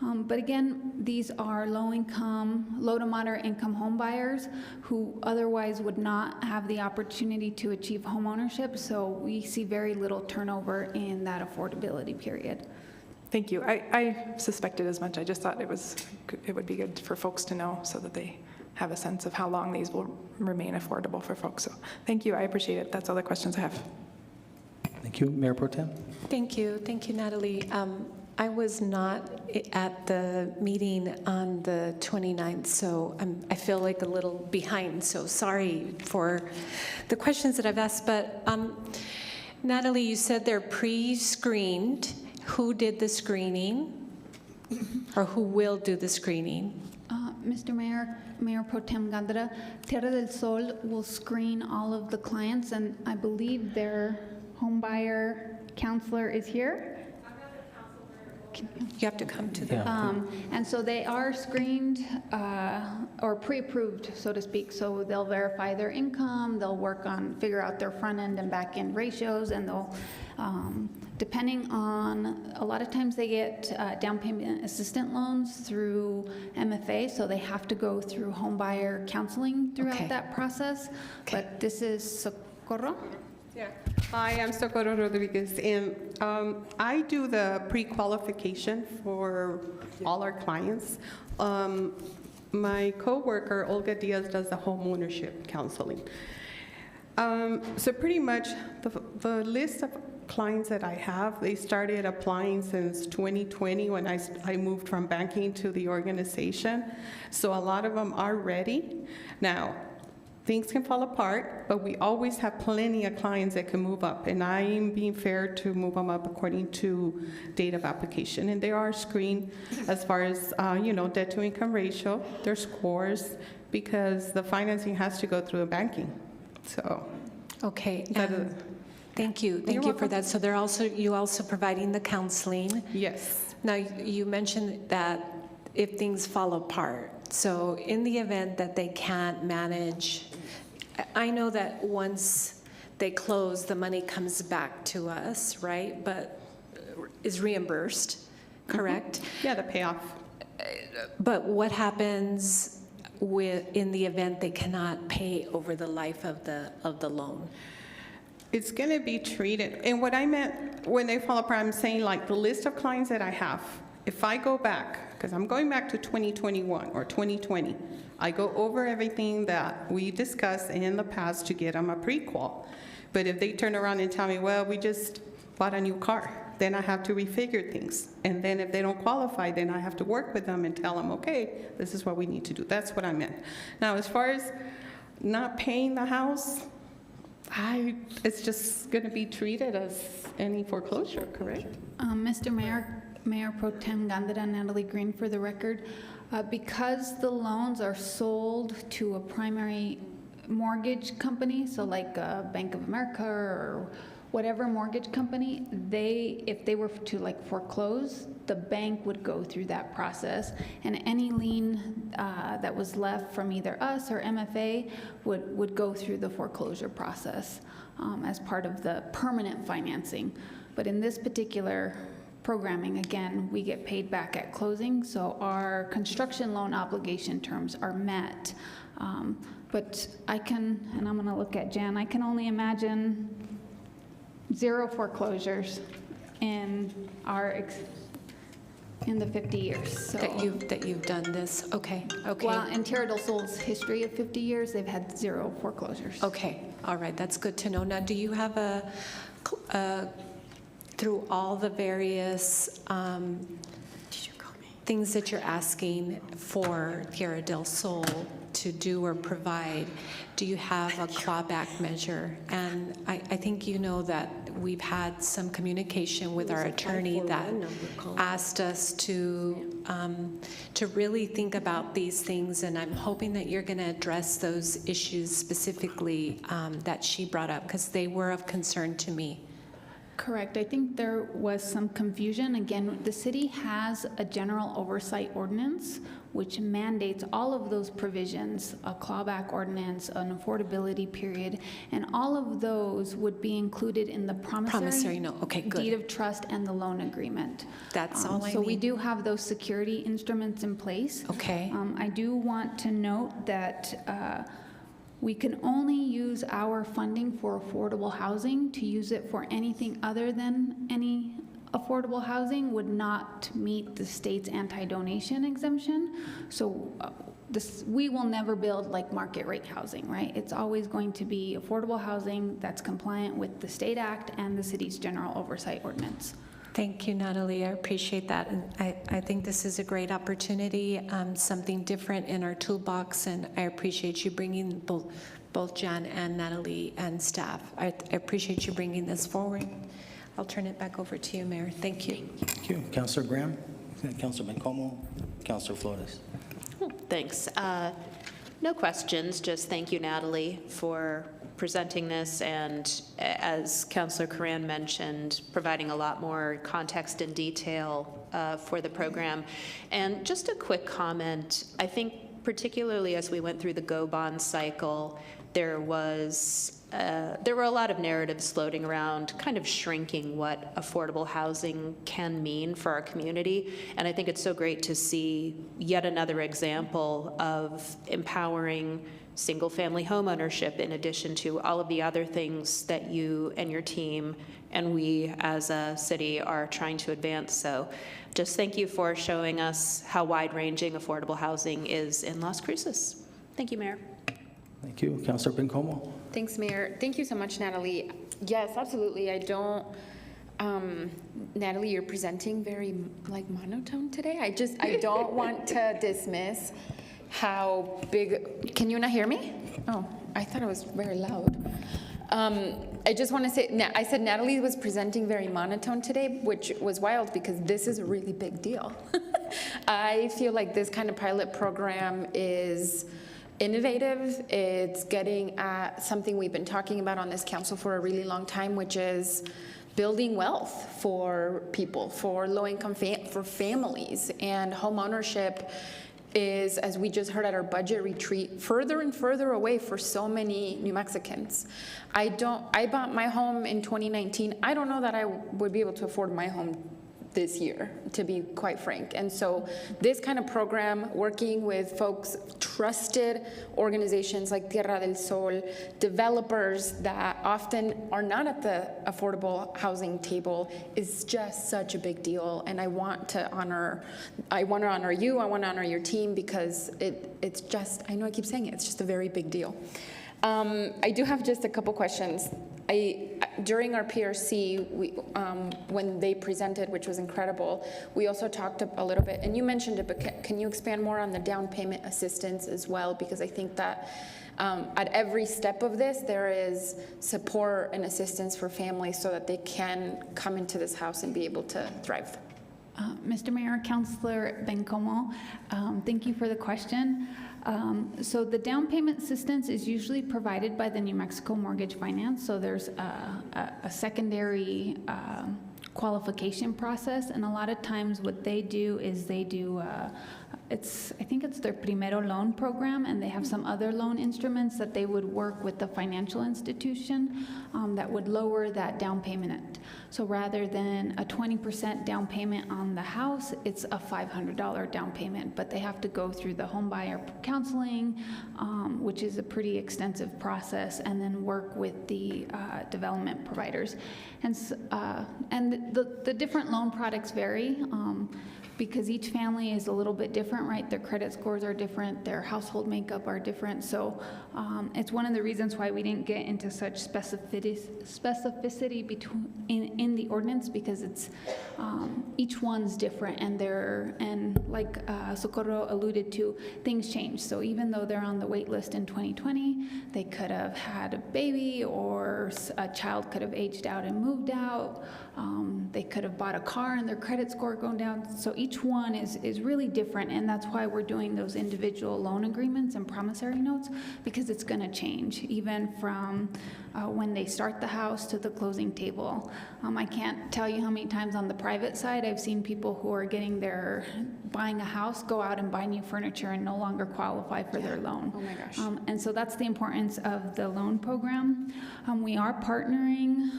But again, these are low to moderate income home buyers who otherwise would not have the opportunity to achieve home ownership. So we see very little turnover in that affordability period. Thank you. I suspected as much. I just thought it would be good for folks to know so that they have a sense of how long these will remain affordable for folks. So thank you. I appreciate it. That's all the questions I have. Thank you. Mayor Pro Tem. Thank you. Thank you, Natalie. I was not at the meeting on the 29th, so I feel like a little behind, so sorry for the questions that I've asked. But Natalie, you said they're pre-screened. Who did the screening, or who will do the screening? Mr. Mayor, Mayor Pro Tem Gandra, Tierra del Sol will screen all of the clients, and I believe their home buyer counselor is here. You have to come to the... And so they are screened or pre-approved, so to speak. So they'll verify their income, they'll work on, figure out their front end and back end ratios, and they'll, depending on, a lot of times they get down payment assistant loans through MFA, so they have to go through home buyer counseling throughout that process. But this is Socorro. Yeah. Hi, I'm Socorro Rodriguez, and I do the pre-qualification for all our clients. My coworker, Olga Diaz, does the home ownership counseling. So pretty much the list of clients that I have, they started applying since 2020 when I moved from banking to the organization. So a lot of them are ready. Now, things can fall apart, but we always have plenty of clients that can move up, and I'm being fair to move them up according to date of application. And they are screened as far as, debt to income ratio, their scores, because the financing has to go through the banking. So. Okay. Thank you. Thank you for that. So you also providing the counseling? Yes. Now, you mentioned that if things fall apart, so in the event that they can't manage, I know that once they close, the money comes back to us, right? But is reimbursed, correct? Mm-hmm. Yeah, the payoff. But what happens in the event they cannot pay over the life of the loan? It's going to be treated. And what I meant when they fall apart, I'm saying like the list of clients that I have, if I go back, because I'm going back to 2021 or 2020, I go over everything that we discussed in the past to get them a pre-qual. But if they turn around and tell me, well, we just bought a new car, then I have to refigure things. And then if they don't qualify, then I have to work with them and tell them, okay, this is what we need to do. That's what I meant. Now, as far as not paying the house, it's just going to be treated as any foreclosure, correct? Mr. Mayor Pro Tem Gandara, Natalie Green for the record. Because the loans are sold to a primary mortgage company, so like Bank of America or whatever mortgage company, if they were to like foreclose, the bank would go through that process, and any lien that was left from either us or MFA would go through the foreclosure process as part of the permanent financing. But in this particular programming, again, we get paid back at closing, so our construction loan obligation terms are met. But I can, and I'm gonna look at Jan, I can only imagine 0 foreclosures in the 50 years. So. That you've done this, okay. Well, in Tierra del Sol's history of 50 years, they've had 0 foreclosures. Okay, all right, that's good to know. Now, do you have through all the various things that you're asking for Tierra del Sol to do or provide, do you have a clawback measure? And I think you know that we've had some communication with our attorney that asked us to really think about these things, and I'm hoping that you're going to address those issues specifically that she brought up, because they were of concern to me. Correct. I think there was some confusion. Again, the city has a general oversight ordinance which mandates all of those provisions, a clawback ordinance, an affordability period, and all of those would be included in the promissory note. Okay, good. Deed of trust and the loan agreement. That's all I need. So we do have those security instruments in place. Okay. I do want to note that we can only use our funding for affordable housing. To use it for anything other than any affordable housing would not meet the state's anti-donation exemption. So we will never build like market rate housing, right? It's always going to be affordable housing that's compliant with the state act and the city's general oversight ordinance. Thank you, Natalie. I appreciate that. And I think this is a great opportunity, something different in our toolbox, and I appreciate you bringing both Jan and Natalie and staff. I appreciate you bringing this forward. I'll turn it back over to you, Mayor. Thank you. Thank you. Councilor Graham, Councilor Bencomo, Councilor Flores. Thanks. No questions, just thank you, Natalie, for presenting this, and as Councilor Coran mentioned, providing a lot more context and detail for the program. And just a quick comment, I think particularly as we went through the Go Bond cycle, there were a lot of narratives floating around kind of shrinking what affordable housing can mean for our community. And I think it's so great to see yet another example of empowering single-family home ownership in addition to all of the other things that you and your team and we as a city are trying to advance. So just thank you for showing us how wide-ranging affordable housing is in Las Cruces. Thank you, Mayor. Thank you. Councilor Bencomo. Thanks, Mayor. Thank you so much, Natalie. Yes, absolutely. I don't, Natalie, you're presenting very monotone today. I don't want to dismiss how big, can you not hear me? Oh, I thought it was very loud. I just want to say, I said Natalie was presenting very monotone today, which was wild because this is a really big deal. I feel like this kind of pilot program is innovative. It's getting at something we've been talking about on this council for a really long time, which is building wealth for people, for low-income, for families. And home ownership is, as we just heard at our budget retreat, further and further away for so many New Mexicans. I bought my home in 2019. I don't know that I would be able to afford my home this year, to be quite frank. And so this kind of program, working with folks, trusted organizations like Tierra del Sol, developers that often are not at the affordable housing table, is just such a big deal. And I want to honor you, I want to honor your team, because it's just, I know I keep saying it, it's just a very big deal. I do have just a couple questions. During our PRC, when they presented, which was incredible, we also talked a little bit, and you mentioned it, but can you expand more on the down payment assistance as well? Because I think that at every step of this, there is support and assistance for families so that they can come into this house and be able to thrive. Mr. Mayor, Councilor Bencomo, thank you for the question. So the down payment assistance is usually provided by the New Mexico Mortgage Finance. So there's a secondary qualification process, and a lot of times what they do is they do I think it's their Primero loan program, and they have some other loan instruments that they would work with the financial institution that would lower that down payment. So rather than a 20% down payment on the house, it's a $500 down payment, but they have to go through the home buyer counseling, which is a pretty extensive process, and then work with the development providers. And the different loan products vary. Because each family is a little bit different, right? Their credit scores are different, their household makeup are different. So it's one of the reasons why we didn't get into such specificity in the ordinance, because it's each one's different, and like Socorro alluded to, things change. So even though they're on the wait list in 2020, they could have had a baby, or a child could have aged out and moved out. They could have bought a car and their credit score going down. So each one is really different, and that's why we're doing those individual loan agreements and promissory notes, because it's going to change even from when they start the house to the closing table. I can't tell you how many times on the private side I've seen people who are buying a house, go out and buy new furniture and no longer qualify for their loan. Oh my gosh. And so that's the importance of the loan program. We are partnering,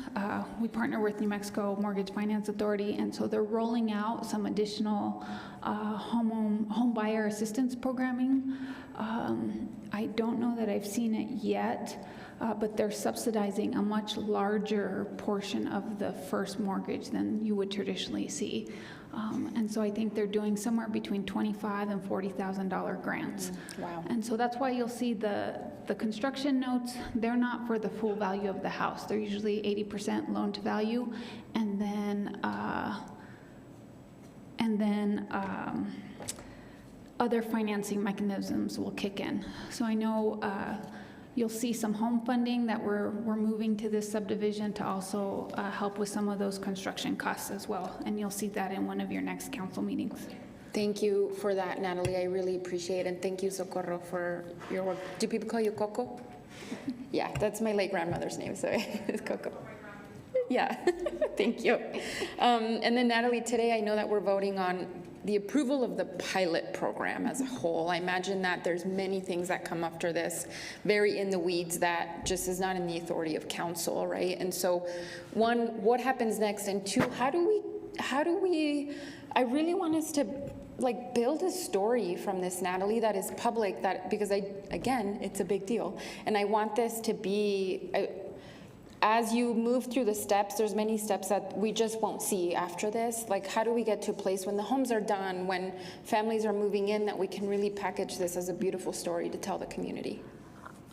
we partner with New Mexico Mortgage Finance Authority, and so they're rolling out some additional home buyer assistance programming. I don't know that I've seen it yet, but they're subsidizing a much larger portion of the first mortgage than you would traditionally see. And so I think they're doing somewhere between $25,000 and $40,000 grants. Wow. And so that's why you'll see the construction notes, they're not for the full value of the house. They're usually 80% loan to value, and then other financing mechanisms will kick in. So I know you'll see some home funding that we're moving to this subdivision to also help with some of those construction costs as well. And you'll see that in one of your next council meetings. Thank you for that, Natalie. I really appreciate it. And thank you, Socorro, for your work. Do people call you Coco? Yeah, that's my late grandmother's name, so it's Coco. Yeah, thank you. And then Natalie, today I know that we're voting on the approval of the pilot program as a whole. I imagine that there's many things that come after this, very in the weeds, that just is not in the authority of council, right? And so, one, what happens next? And two, how do we, I really want us to like build a story from this, Natalie, that is public, that, because again, it's a big deal. And I want this to be, as you move through the steps, there's many steps that we just won't see after this. Like, how do we get to a place when the homes are done, when families are moving in, that we can really package this as a beautiful story to tell the community?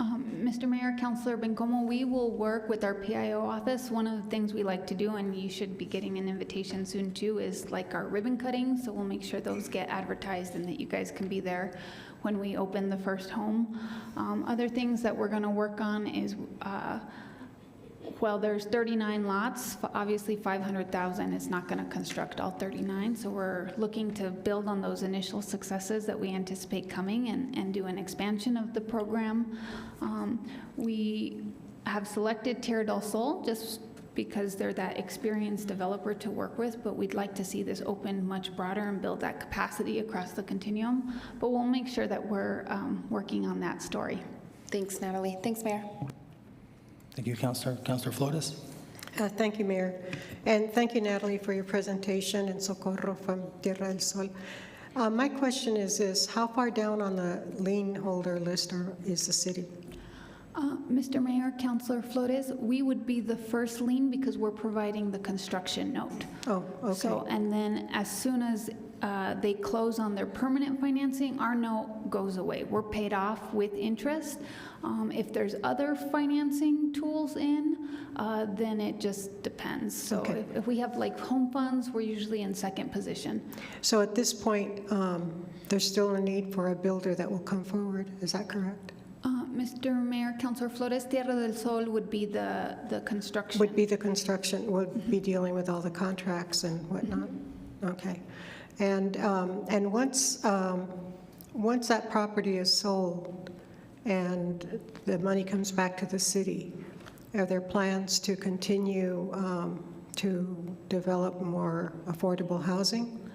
Mr. Mayor, Councilor Bencomo, we will work with our PIO office. One of the things we like to do, and you should be getting an invitation soon too, is like our ribbon cutting. So we'll make sure those get advertised and that you guys can be there when we open the first home. Other things that we're going to work on is, well, there's 39 lots. Obviously, 500,000 is not going to construct all 39. So we're looking to build on those initial successes that we anticipate coming and do an expansion of the program. We have selected Tierra del Sol just because they're that experienced developer to work with, but we'd like to see this open much broader and build that capacity across the continuum. But we'll make sure that we're working on that story. Thanks, Natalie. Thanks, Mayor. Thank you, Councilor. Councilor Flores. Thank you, Mayor. And thank you, Natalie, for your presentation, and Socorro from Tierra del Sol. My question is this: how far down on the lien holder list is the city? Mr. Mayor, Councilor Flores, we would be the first lien because we're providing the construction note. Oh, okay. So, and then as soon as they close on their permanent financing, our note goes away. We're paid off with interest. If there's other financing tools in, then it just depends. So Okay. if we have like home funds, we're usually in second position. So at this point, there's still a need for a builder that will come forward. Is that correct? Mr. Mayor, Councilor Flores, Tierra del Sol would be the construction. Would be the construction, would be dealing with all the contracts and whatnot? Okay. And once that property is sold and the money comes back to the city, are there plans to continue to develop more affordable housing?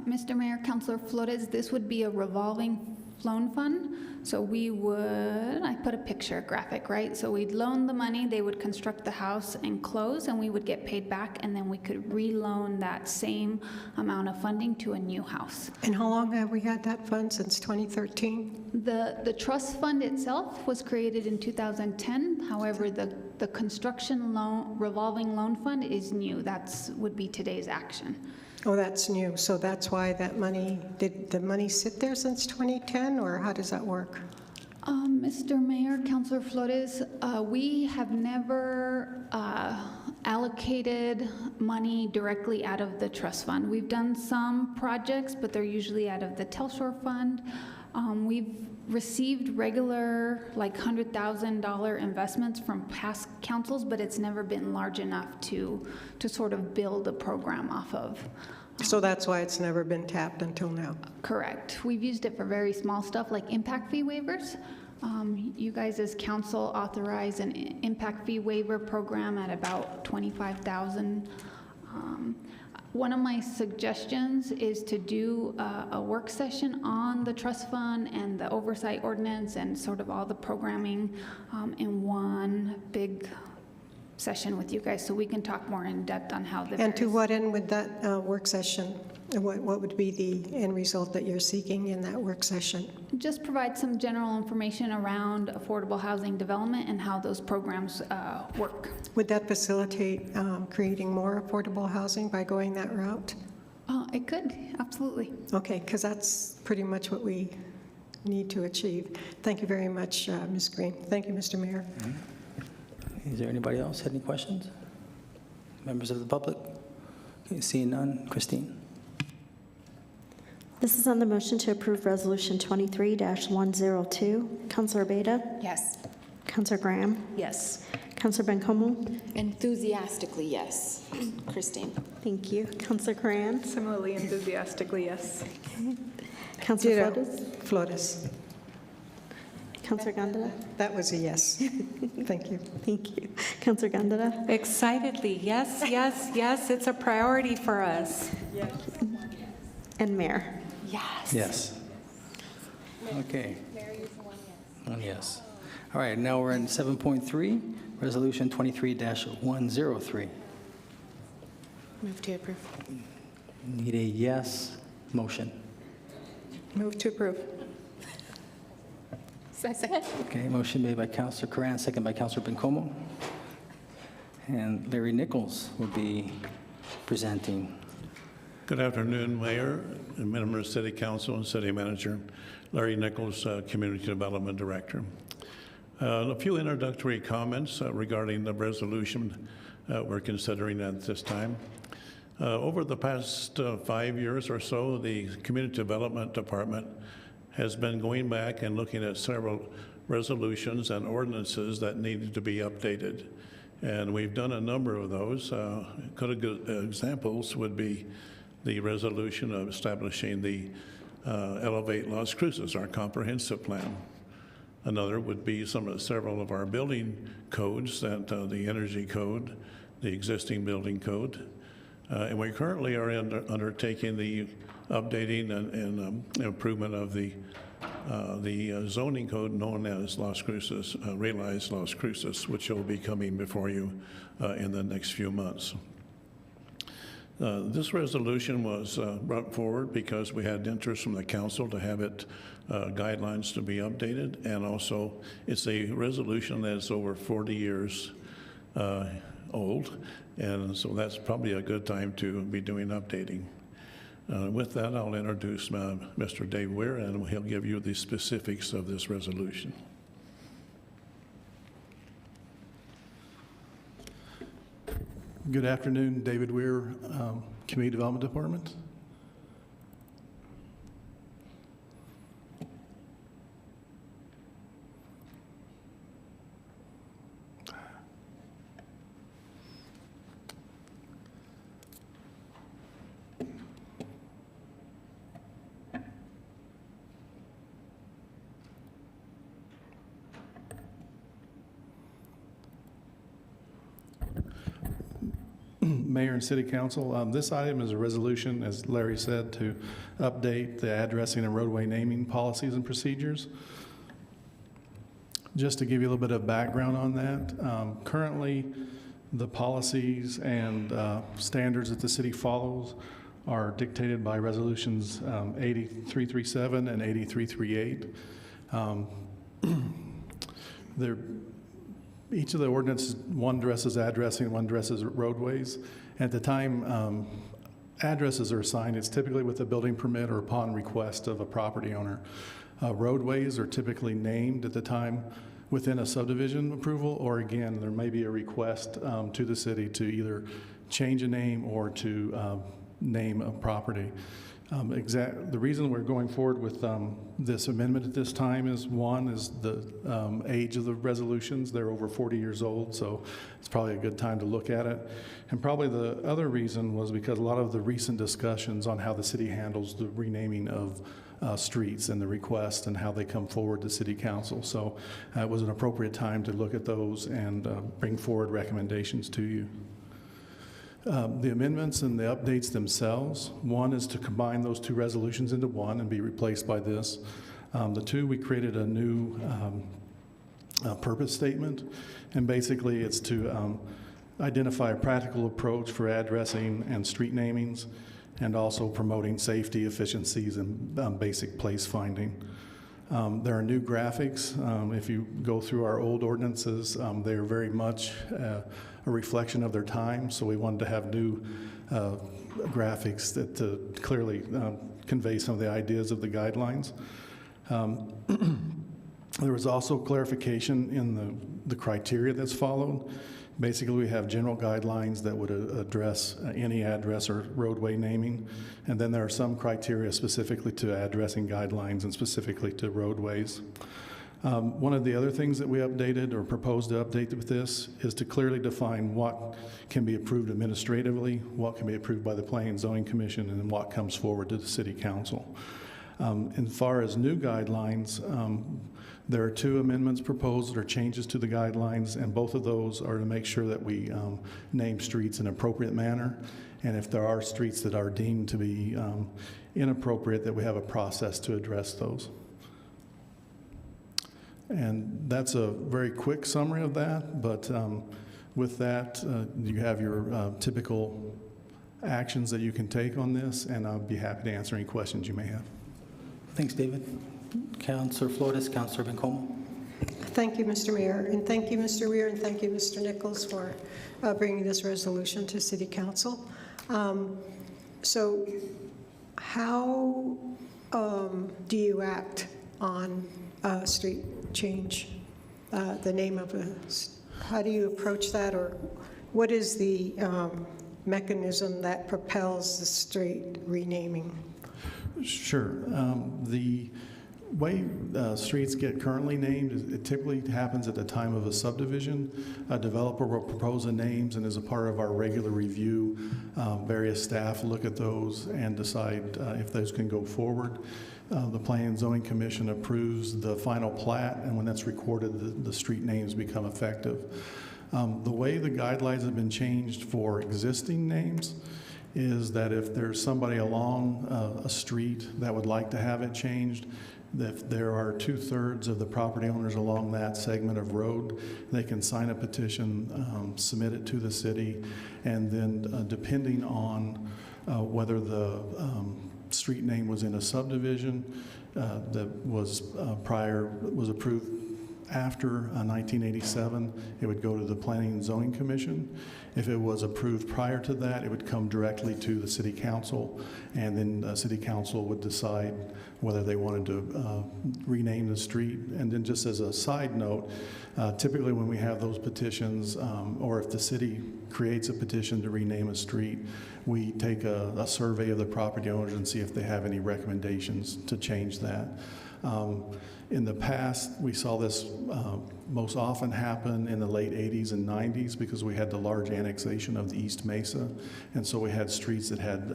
Mr. Mayor, Councilor Flores, this would be a revolving loan fund. So we would, I put a picture graphic, right? So we'd loan the money, they would construct the house and close, and we would get paid back, and then we could reloan that same amount of funding to a new house. And how long have we had that fund? Since 2013? The trust fund itself was created in 2010. However, the construction loan, revolving loan fund is new. That's would be today's action. Oh, that's new. So that's why that money, did the money sit there since 2010, or how does that work? Mr. Mayor, Councilor Flores, we have never allocated money directly out of the trust fund. We've done some projects, but they're usually out of the Telshore Fund. We've received regular, like $100,000 investments from past councils, but it's never been large enough to sort of build a program off of. So that's why it's never been tapped until now? Correct. We've used it for very small stuff like impact fee waivers. You guys as council authorize an impact fee waiver program at about $25,000. One of my suggestions is to do a work session on the trust fund and the oversight ordinance and sort of all the programming in one big session with you guys, so we can talk more in depth on how the And to what end would that work session, what would be the end result that you're seeking in that work session? Just provide some general information around affordable housing development and how those programs work. Would that facilitate creating more affordable housing by going that route? It could, absolutely. Okay, because that's pretty much what we need to achieve. Thank you very much, Ms. Green. Thank you, Mr. Mayor. Is there anybody else had any questions? Members of the public? Okay, seeing none. Christine. This is on the motion to approve Resolution 23-102. Councilor Beta? Yes. Councilor Graham? Yes. Councilor Bencomo? Enthusiastically, yes. Christine. Thank you. Councilor Coran? Similarly enthusiastically, yes. Councilor Ditto. Flores? Flores. Councilor Gondeta? That was a yes. Thank you. Thank you. Councilor Gondeta? Excitedly, yes, yes, yes, it's a priority for us. And Mayor? Yes. Yes. Okay. One yes. All right, now we're in 7.3, Resolution 23-103. Move to approve. Need a yes motion. Move to approve. Second. Okay, motion made by Councilor Curran, second by Councilor Bencomo. And Larry Nichols will be presenting. Good afternoon, Mayor, and members of City Council and City Manager. Larry Nichols, Community Development Director. A few introductory comments regarding the resolution we're considering at this time. Over the past 5 years or so, the Community Development Department has been going back and looking at several resolutions and ordinances that needed to be updated. And we've done a number of those. Good examples would be the resolution of establishing the Elevate Las Cruces, our comprehensive plan. Another would be several of our building codes, that the energy code, the existing building code. And we currently are undertaking the updating and improvement of the zoning code known as Las Cruces, realized Las Cruces, which will be coming before you in the next few months. This resolution was brought forward because we had interest from the council to have it guidelines to be updated, and also it's a resolution that's over 40 years old, and so that's probably a good time to be doing updating. With that, I'll introduce Mr. Dave Weir, and he'll give you the specifics of this resolution. Good afternoon, David Weir, Community Development Department. Mayor and City Council, this item is a resolution, as Larry said, to update the addressing and roadway naming policies and procedures. Just to give you a little bit of background on that, currently the policies and standards that the city follows are dictated by resolutions 8337 and 8338. Each of the ordinances, one addresses addressing, one addresses roadways. At the time addresses are assigned, it's typically with a building permit or upon request of a property owner. Roadways are typically named at the time within a subdivision approval, or again, there may be a request to the city to either change a name or to name a property. The reason we're going forward with this amendment at this time is, one, is the age of the resolutions. They're over 40 years old, so it's probably a good time to look at it. And probably the other reason was because a lot of the recent discussions on how the city handles the renaming of streets and the request and how they come forward to City Council. So it was an appropriate time to look at those and bring forward recommendations to you. The amendments and the updates themselves, one is to combine those two resolutions into one and be replaced by this. The two, we created a new purpose statement, and basically it's to identify a practical approach for addressing and street namings, and also promoting safety, efficiencies, and basic place finding. There are new graphics. If you go through our old ordinances, they are very much a reflection of their time, so we wanted to have new graphics that clearly convey some of the ideas of the guidelines. There was also clarification in the criteria that's followed. Basically, we have general guidelines that would address any address or roadway naming, and then there are some criteria specifically to addressing guidelines and specifically to roadways. One of the other things that we updated or proposed to update with this is to clearly define what can be approved administratively, what can be approved by the Planning and Zoning Commission, and what comes forward to the City Council. As far as new guidelines, there are 2 amendments proposed or changes to the guidelines, and both of those are to make sure that we name streets in an appropriate manner. And if there are streets that are deemed to be inappropriate, that we have a process to address those. And that's a very quick summary of that, but with that, you have your typical actions that you can take on this, and I'll be happy to answer any questions you may have. Thanks, David. Councilor Flores, Councilor Bencomo. Thank you, Mr. Mayor, and thank you, Mr. Weir, and thank you, Mr. Nichols, for bringing this resolution to City Council. So how do you act on a street change, the name of a, how do you approach that, or what is the mechanism that propels the street renaming? Sure. The way streets get currently named is it typically happens at the time of a subdivision. A developer will propose the names, and as a part of our regular review, various staff look at those and decide if those can go forward. The Planning and Zoning Commission approves the final plat, and when that's recorded, the street names become effective. The way the guidelines have been changed for existing names is that if there's somebody along a street that would like to have it changed, if there are 2/3 of the property owners along that segment of road, they can sign a petition, submit it to the city, and then depending on whether the street name was in a subdivision that was was approved after 1987, it would go to the Planning and Zoning Commission. If it was approved prior to that, it would come directly to the City Council, and then the City Council would decide whether they wanted to rename the street. And then just as a side note, typically when we have those petitions, or if the city creates a petition to rename a street, we take a survey of the property owners and see if they have any recommendations to change that. In the past, we saw this most often happen in the late 80s and 90s because we had the large annexation of the East Mesa, and so we had streets that had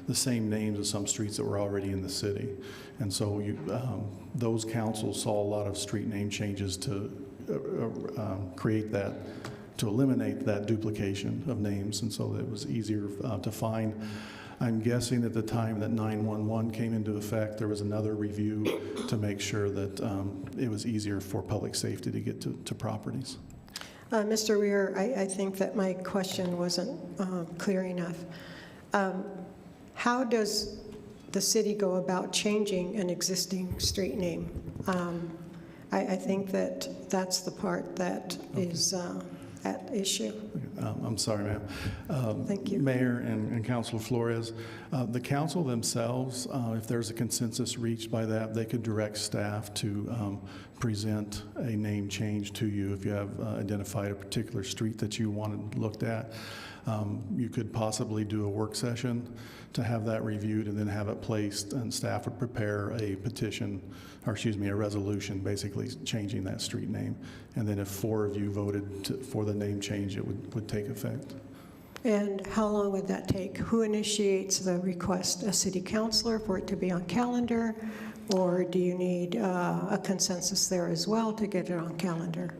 the same names as some streets that were already in the city. And so those councils saw a lot of street name changes to create that, to eliminate that duplication of names, and so it was easier to find. I'm guessing at the time that 911 came into effect, there was another review to make sure that it was easier for public safety to get to properties. Mr. Weir, I think that my question wasn't clear enough. How does the city go about changing an existing street name? I think that that's the part that is at issue. I'm sorry, ma'am. Thank you. Mayor and Councilor Flores, the council themselves, if there's a consensus reached by that, they could direct staff to present a name change to you if you have identified a particular street that you wanted looked at. You could possibly do a work session to have that reviewed and then have it placed, and staff would prepare a petition, or excuse me, a resolution basically changing that street name. And then if 4 of you voted for the name change, it would take effect. And how long would that take? Who initiates the request? A city councilor for it to be on calendar? Or do you need a consensus there as well to get it on calendar?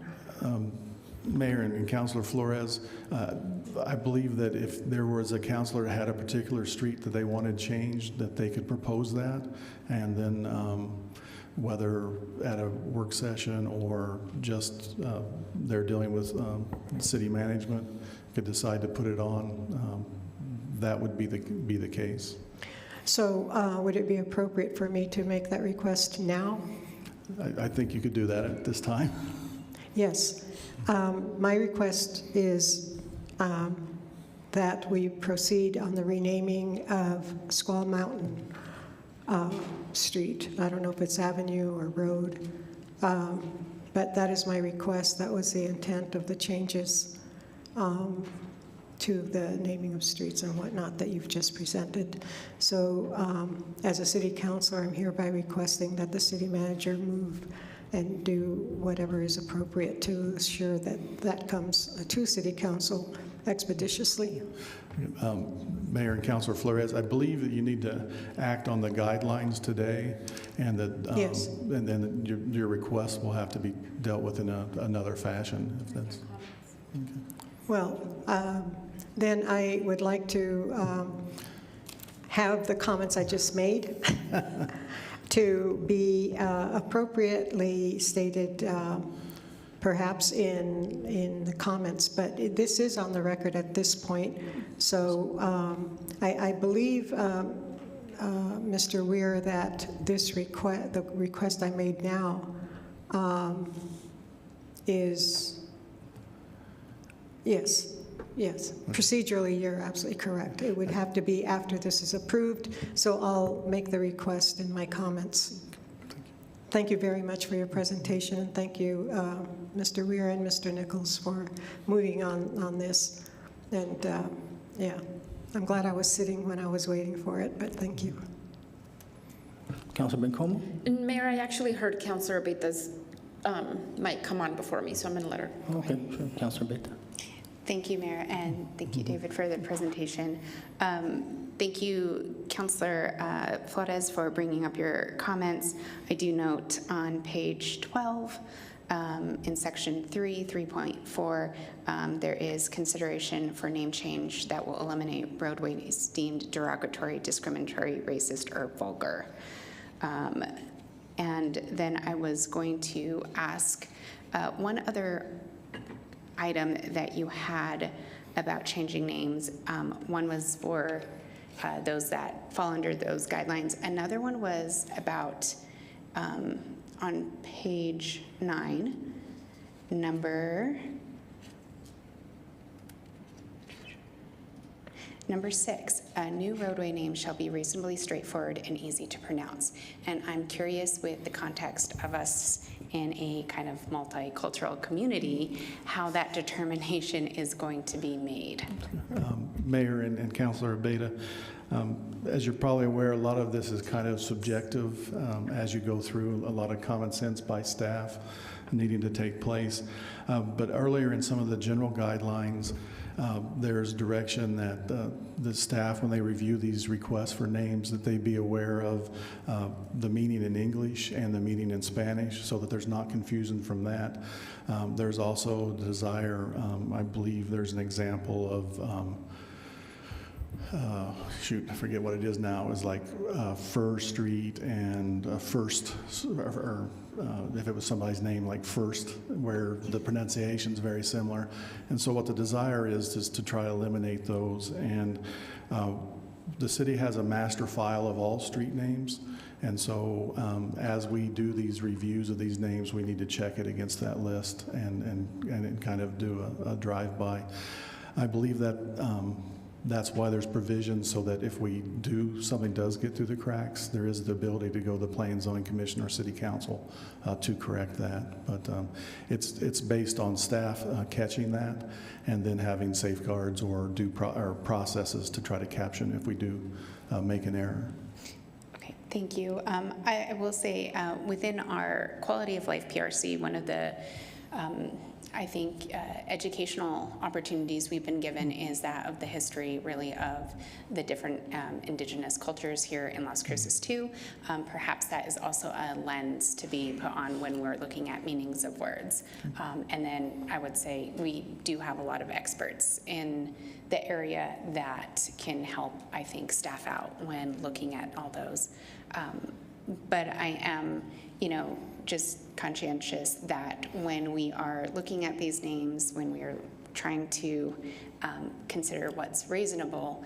Mayor and Councilor Flores, I believe that if there was a councilor that had a particular street that they wanted changed, that they could propose that, and then whether at a work session or just they're dealing with city management, could decide to put it on, that would be the case. So would it be appropriate for me to make that request now? I think you could do that at this time. Yes. My request is that we proceed on the renaming of Squaw Mountain Street. I don't know if it's avenue or road, but that is my request. That was the intent of the changes to the naming of streets and whatnot that you've just presented. So as a city councilor, I'm hereby requesting that the city manager move and do whatever is appropriate to ensure that that comes to city council expeditiously. Mayor and Councilor Flores, I believe that you need to act on the guidelines today, and that Yes. and then your request will have to be dealt with in another fashion. If that's okay. Well, then I would like to have the comments I just made to be appropriately stated, perhaps in the comments, but this is on the record at this point. So I believe, Mr. Weir, that this the request I made now is, yes. Yes, procedurally, you're absolutely correct. It would have to be after this is approved, so I'll make the request in my comments. Thank you very much for your presentation, and thank you, Mr. Weir and Mr. Nichols, for moving on this. And yeah, I'm glad I was sitting when I was waiting for it, but thank you. Councilor Bencomo? Mayor, I actually heard Councilor Beta's mic come on before me, so I'm going to let her. Okay, sure. Councilor Beta. Thank you, Mayor, and thank you, David, for the presentation. Thank you, Councilor Flores, for bringing up your comments. I do note on page 12, in section 3.4, there is consideration for name change that will eliminate roadways deemed derogatory, discriminatory, racist, or vulgar. And then I was going to ask one other item that you had about changing names. One was for those that fall under those guidelines. Another one was about on page 9, number 6, a new roadway name shall be reasonably straightforward and easy to pronounce. And I'm curious, with the context of us in a kind of multicultural community, how that determination is going to be made. Mayor and Councilor Beta, as you're probably aware, a lot of this is kind of subjective as you go through, a lot of common sense by staff needing to take place. But earlier in some of the general guidelines, there's direction that the staff, when they review these requests for names, that they be aware of the meaning in English and the meaning in Spanish, so that there's not confusion from that. There's also the desire, I believe there's an example of shoot, I forget what it is now. It's like Fir Street and First, or if it was somebody's name, like First, where the pronunciation is very similar. And so what the desire is to try to eliminate those. And the city has a master file of all street names. And so as we do these reviews of these names, we need to check it against that list and kind of do a drive-by. I believe that that's why there's provisions, so that if something does get through the cracks, there is the ability to go to the Planning and Zoning Commission or City Council to correct that. But it's based on staff catching that and then having safeguards or processes to try to caption if we do make an error. Okay, thank you. I will say within our quality of life PRC, one of the I think educational opportunities we've been given is that of the history, really, of the different indigenous cultures here in Las Cruces too. Perhaps that is also a lens to be put on when we're looking at meanings of words. And then I would say we do have a lot of experts in the area that can help, I think, staff out when looking at all those. But I am, just conscientious that when we are looking at these names, when we are trying to consider what's reasonable,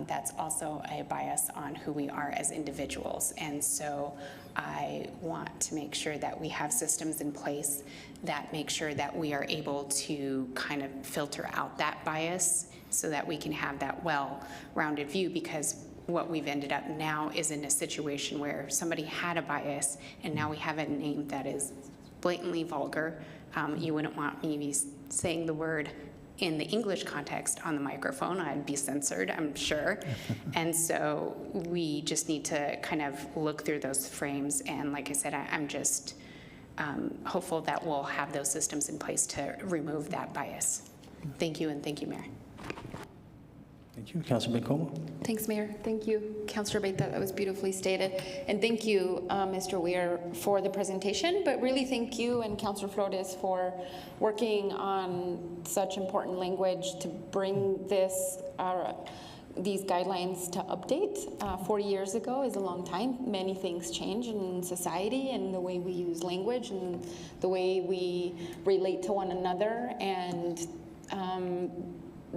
that's also a bias on who we are as individuals. And so I want to make sure that we have systems in place that make sure that we are able to kind of filter out that bias so that we can have that well-rounded view, because what we've ended up now is in a situation where somebody had a bias and now we have a name that is blatantly vulgar. You wouldn't want me to be saying the word in the English context on the microphone. I'd be censored, I'm sure. And so we just need to kind of look through those frames. And like I said, I'm just hopeful that we'll have those systems in place to remove that bias. Thank you, and thank you, Mayor. Thank you. Councilor Bencomo? Thanks, Mayor. Thank you, Councilor Bate. That was beautifully stated. And thank you, Mr. Weir, for the presentation. But really thank you and Councilor Flores for working on such important language to bring these guidelines to update. 40 years ago is a long time. Many things change in society and the way we use language and the way we relate to one another. And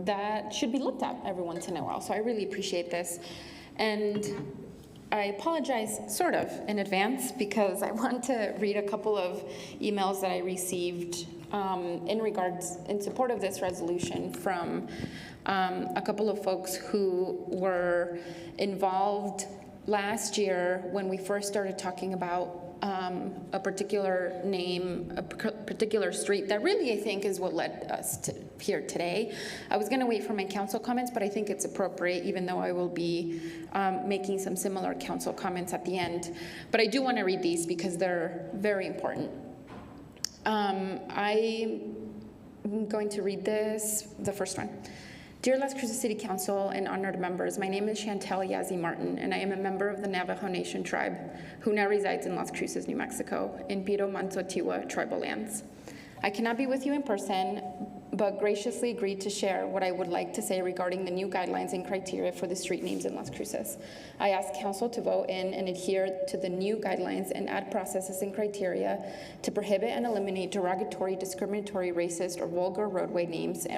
that should be looked at every once in a while. So I really appreciate this. And I apologize sort of in advance because I want to read a couple of emails that I received in support of this resolution from a couple of folks who were involved last year when we first started talking about a particular name, a particular street that really I think is what led us to here today. I was going to wait for my council comments, but I think it's appropriate, even though I will be making some similar council comments at the end. But I do want to read these because they're very important. I'm going to read the first one. Dear Las Cruces City Council and honored members, my name is Chantel Yazzie Martin, and I am a member of the Navajo Nation tribe who now resides in Las Cruces, New Mexico, in Piro Manso Tiwa tribal lands. I cannot be with you in person, but graciously agreed to share what I would like to say regarding the new guidelines and criteria for the street names in Las Cruces. I ask Council to vote in and adhere to the new guidelines and add processes and criteria to prohibit and eliminate derogatory, discriminatory, racist, or vulgar roadway names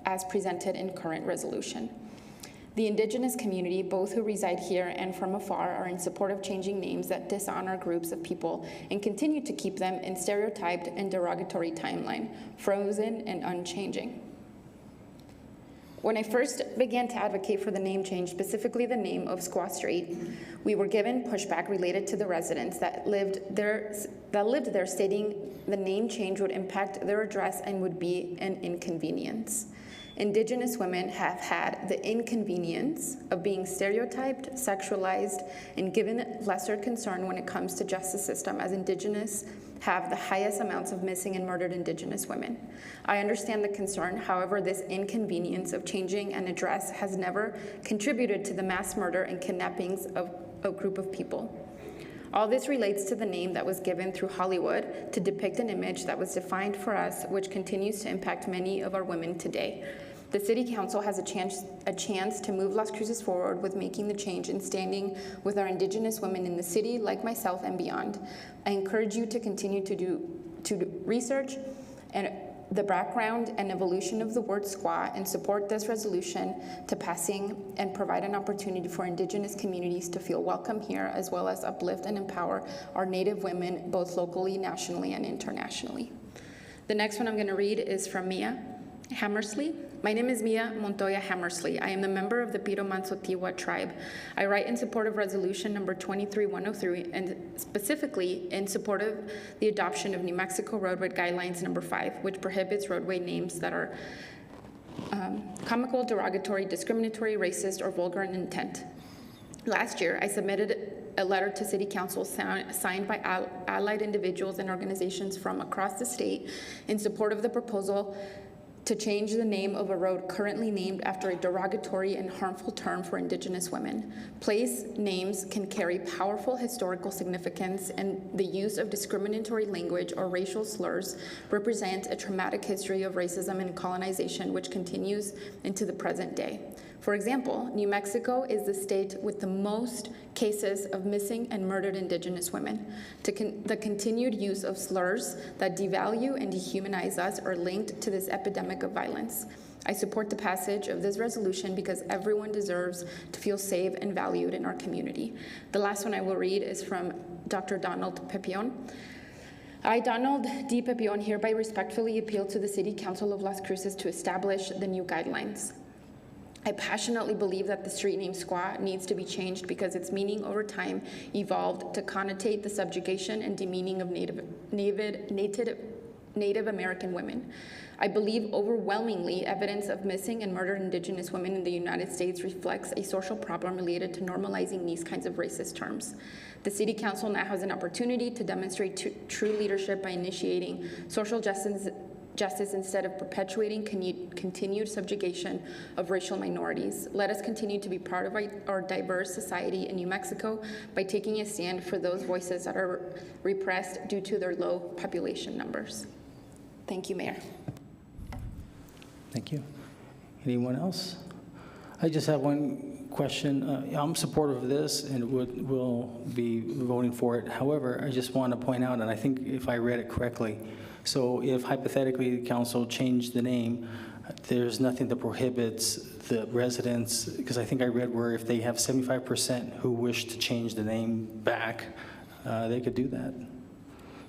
as presented in current resolution. The Indigenous community, both who reside here and from afar, are in support of changing names that dishonor groups of people and continue to keep them in stereotyped and derogatory timeline, frozen and unchanging. When I first began to advocate for the name change, specifically the name of Squaw Street, we were given pushback related to the residents that lived there stating the name change would impact their address and would be an inconvenience. Indigenous women have had the inconvenience of being stereotyped, sexualized, and given lesser concern when it comes to justice system, as Indigenous have the highest amounts of missing and murdered Indigenous women. I understand the concern. However, this inconvenience of changing an address has never contributed to the mass murder and kidnappings of a group of people. All this relates to the name that was given through Hollywood to depict an image that was defined for us, which continues to impact many of our women today. The City Council has a chance to move Las Cruces forward with making the change and standing with our Indigenous women in the city, like myself and beyond. I encourage you to continue to do research and the background and evolution of the word squaw and support this resolution to passing and provide an opportunity for Indigenous communities to feel welcome here, as well as uplift and empower our Native women, both locally, nationally, and internationally. The next one I'm going to read is from Mia Hammersley. My name is Mia Montoya Hammersley. I am a member of the Piro Manso Tiwa tribe. I write in support of resolution number 23103 and specifically in support of the adoption of New Mexico Roadway Guidelines number 5, which prohibits roadway names that are comical, derogatory, discriminatory, racist, or vulgar in intent. Last year, I submitted a letter to City Council signed by allied individuals and organizations from across the state in support of the proposal to change the name of a road currently named after a derogatory and harmful term for Indigenous women. Place names can carry powerful historical significance, and the use of discriminatory language or racial slurs represent a traumatic history of racism and colonization which continues into the present day. For example, New Mexico is the state with the most cases of missing and murdered Indigenous women. The continued use of slurs that devalue and dehumanize us are linked to this epidemic of violence. I support the passage of this resolution because everyone deserves to feel safe and valued in our community. The last one I will read is from Dr. Donald Pepion. I, Donald D. Pepion, hereby respectfully appeal to the City Council of Las Cruces to establish the new guidelines. I passionately believe that the street name Squaw needs to be changed because its meaning over time evolved to connotate the subjugation and demeaning of Native American women. I believe overwhelmingly evidence of missing and murdered Indigenous women in the United States reflects a social problem related to normalizing these kinds of racist terms. The City Council now has an opportunity to demonstrate true leadership by initiating social justice justice instead of perpetuating continued subjugation of racial minorities. Let us continue to be part of our diverse society in New Mexico by taking a stand for those voices that are repressed due to their low population numbers. Thank you, Mayor. Thank you. Anyone else? I just have one question. I'm supportive of this and will be voting for it. However, I just want to point out, and I think if I read it correctly, so if hypothetically the council changed the name, there's nothing that prohibits the residents, because I think I read where if they have 75% who wish to change the name back, they could do that.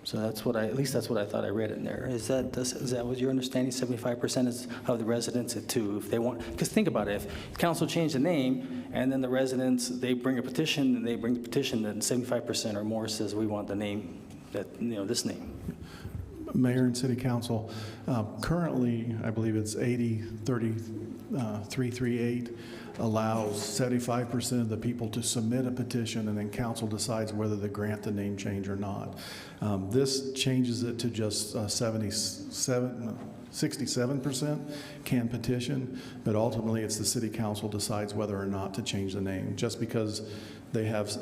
So that's what at least that's what I thought I read in there. Is that what your understanding? 75% of the residents too, if they want. Because think about it, if council changed the name and then the residents, they bring a petition and they bring the petition, then 75% or more says we want the name, this name. Mayor and City Council, currently, I believe it's 80-33-338 allows 75% of the people to submit a petition, and then council decides whether to grant the name change or not. This changes it to just 67% can petition, but ultimately it's the City Council decides whether or not to change the name. Just because they have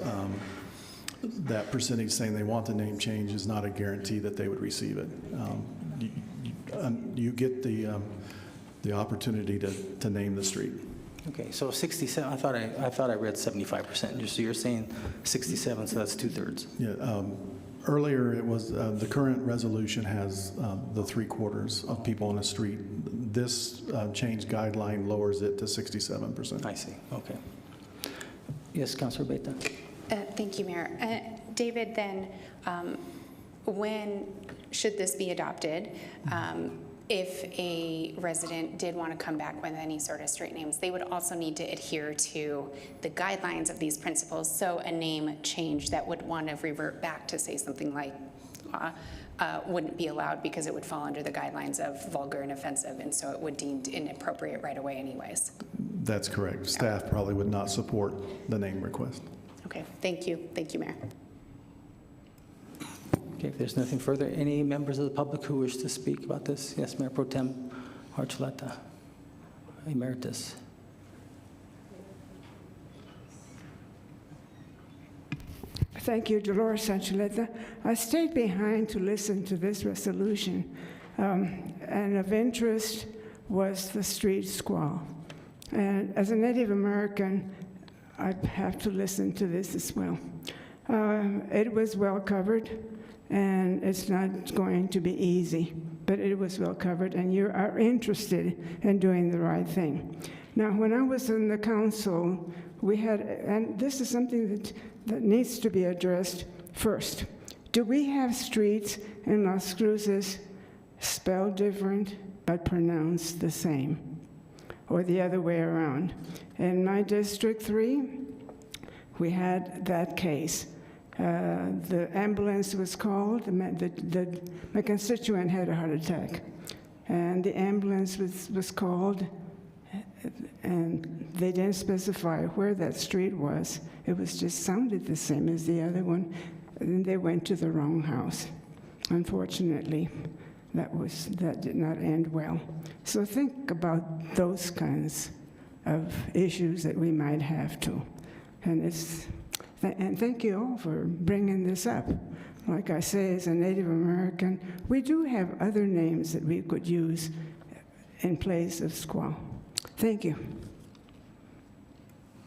that percentage saying they want the name change is not a guarantee that they would receive it. You get the opportunity to name the street. Okay, so 67. I thought I read 75%. So you're saying 67, so that's 2/3. Yeah. Earlier, it was the current resolution has the 3/4 of people on a street. This change guideline lowers it to 67%. I see. Okay. Yes, Councilor Beta. Thank you, Mayor. David, then, when should this be adopted? If a resident did want to come back with any sort of street names, they would also need to adhere to the guidelines of these principles. So a name change that would want to revert back to say something like wouldn't be allowed because it would fall under the guidelines of vulgar and offensive, and so it would deemed inappropriate right away anyways. That's correct. Staff probably would not support the name request. Okay, thank you. Thank you, Mayor. Okay, if there's nothing further, any members of the public who wish to speak about this? Yes, Mayor Pro Tem Archuleta, Emeritus. Thank you, Dolores Archuleta. I stayed behind to listen to this resolution, and of interest was the street squaw. And as a Native American, I have to listen to this as well. It was well covered, and it's not going to be easy, but it was well covered, and you are interested in doing the right thing. Now, when I was in the council, we had, and this is something that needs to be addressed first. Do we have streets in Las Cruces spelled different but pronounced the same, or the other way around? In my District 3, we had that case. The ambulance was called, my constituent had a heart attack, and the ambulance was called, and they didn't specify where that street was. It was just sounded the same as the other one, and they went to the wrong house. Unfortunately, that did not end well. So think about those kinds of issues that we might have to. And thank you all for bringing this up. Like I say, as a Native American, we do have other names that we could use in place of squaw. Thank you.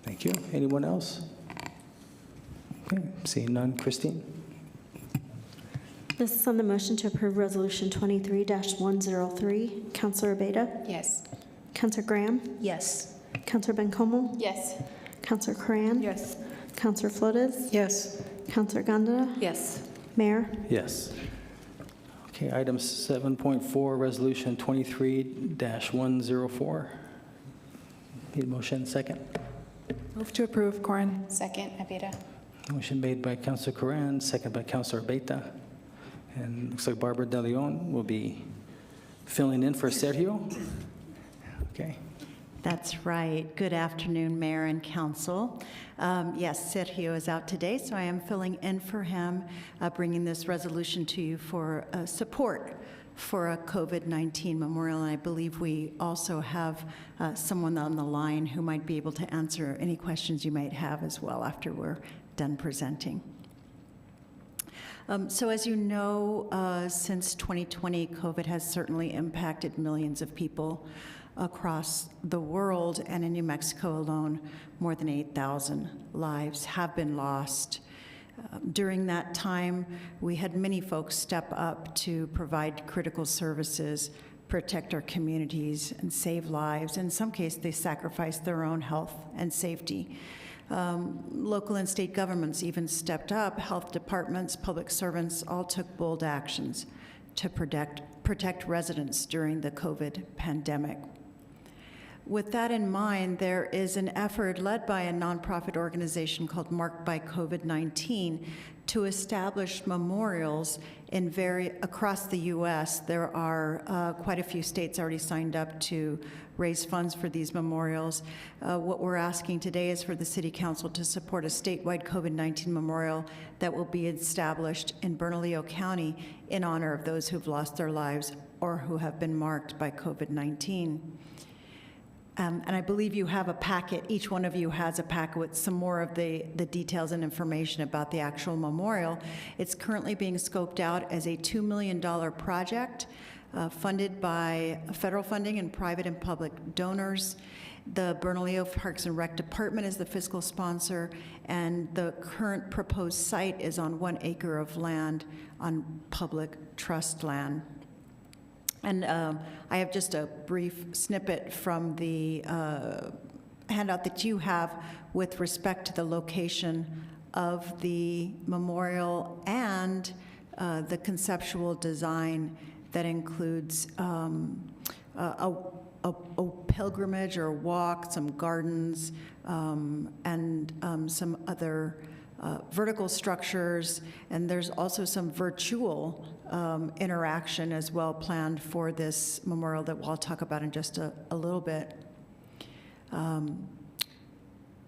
Thank you. Anyone else? Okay, seeing none. Christine? This is on the motion to approve Resolution 23-103. Councilor Beta? Yes. Councilor Graham? Yes. Councilor Bencomo? Yes. Councilor Coran? Yes. Councilor Flores? Yes. Councilor Ganda? Yes. Mayor? Yes. Okay, item 7.4, Resolution 23-104. Need a motion, second. Move to approve, Corin. Second, Abeda. Motion made by Councilor Coran, second by Councilor Beta. And looks like Barbara De Leon will be filling in for Sergio. Okay. That's right. Good afternoon, Mayor and Council. Yes, Sergio is out today, so I am filling in for him, bringing this resolution to you for support for a COVID-19 memorial, and I believe we also have someone on the line who might be able to answer any questions you might have as well after we're done presenting. So as you know, since 2020, COVID has certainly impacted millions of people across the world, and in New Mexico alone, more than 8,000 lives have been lost. During that time, we had many folks step up to provide critical services, protect our communities, and save lives. In some cases, they sacrificed their own health and safety. Local and state governments even stepped up. Health departments, public servants all took bold actions to protect residents during the COVID pandemic. With that in mind, there is an effort led by a nonprofit organization called Marked by COVID-19 to establish memorials across the U.S. There are quite a few states already signed up to raise funds for these memorials. What we're asking today is for the City Council to support a statewide COVID-19 memorial that will be established in Bernalillo County in honor of those who've lost their lives or who have been marked by COVID-19. And I believe you have a packet, each one of you has a packet with some more of the details and information about the actual memorial. It's currently being scoped out as a $2 million project funded by federal funding and private and public donors. The Bernalillo Parks and Rec Department is the fiscal sponsor, and the current proposed site is on 1 acre of land on public trust land. And I have just a brief snippet from the handout that you have with respect to the location of the memorial and the conceptual design that includes a pilgrimage or a walk, some gardens, and some other vertical structures, and there's also some virtual interaction as well planned for this memorial that we'll talk about in just a little bit.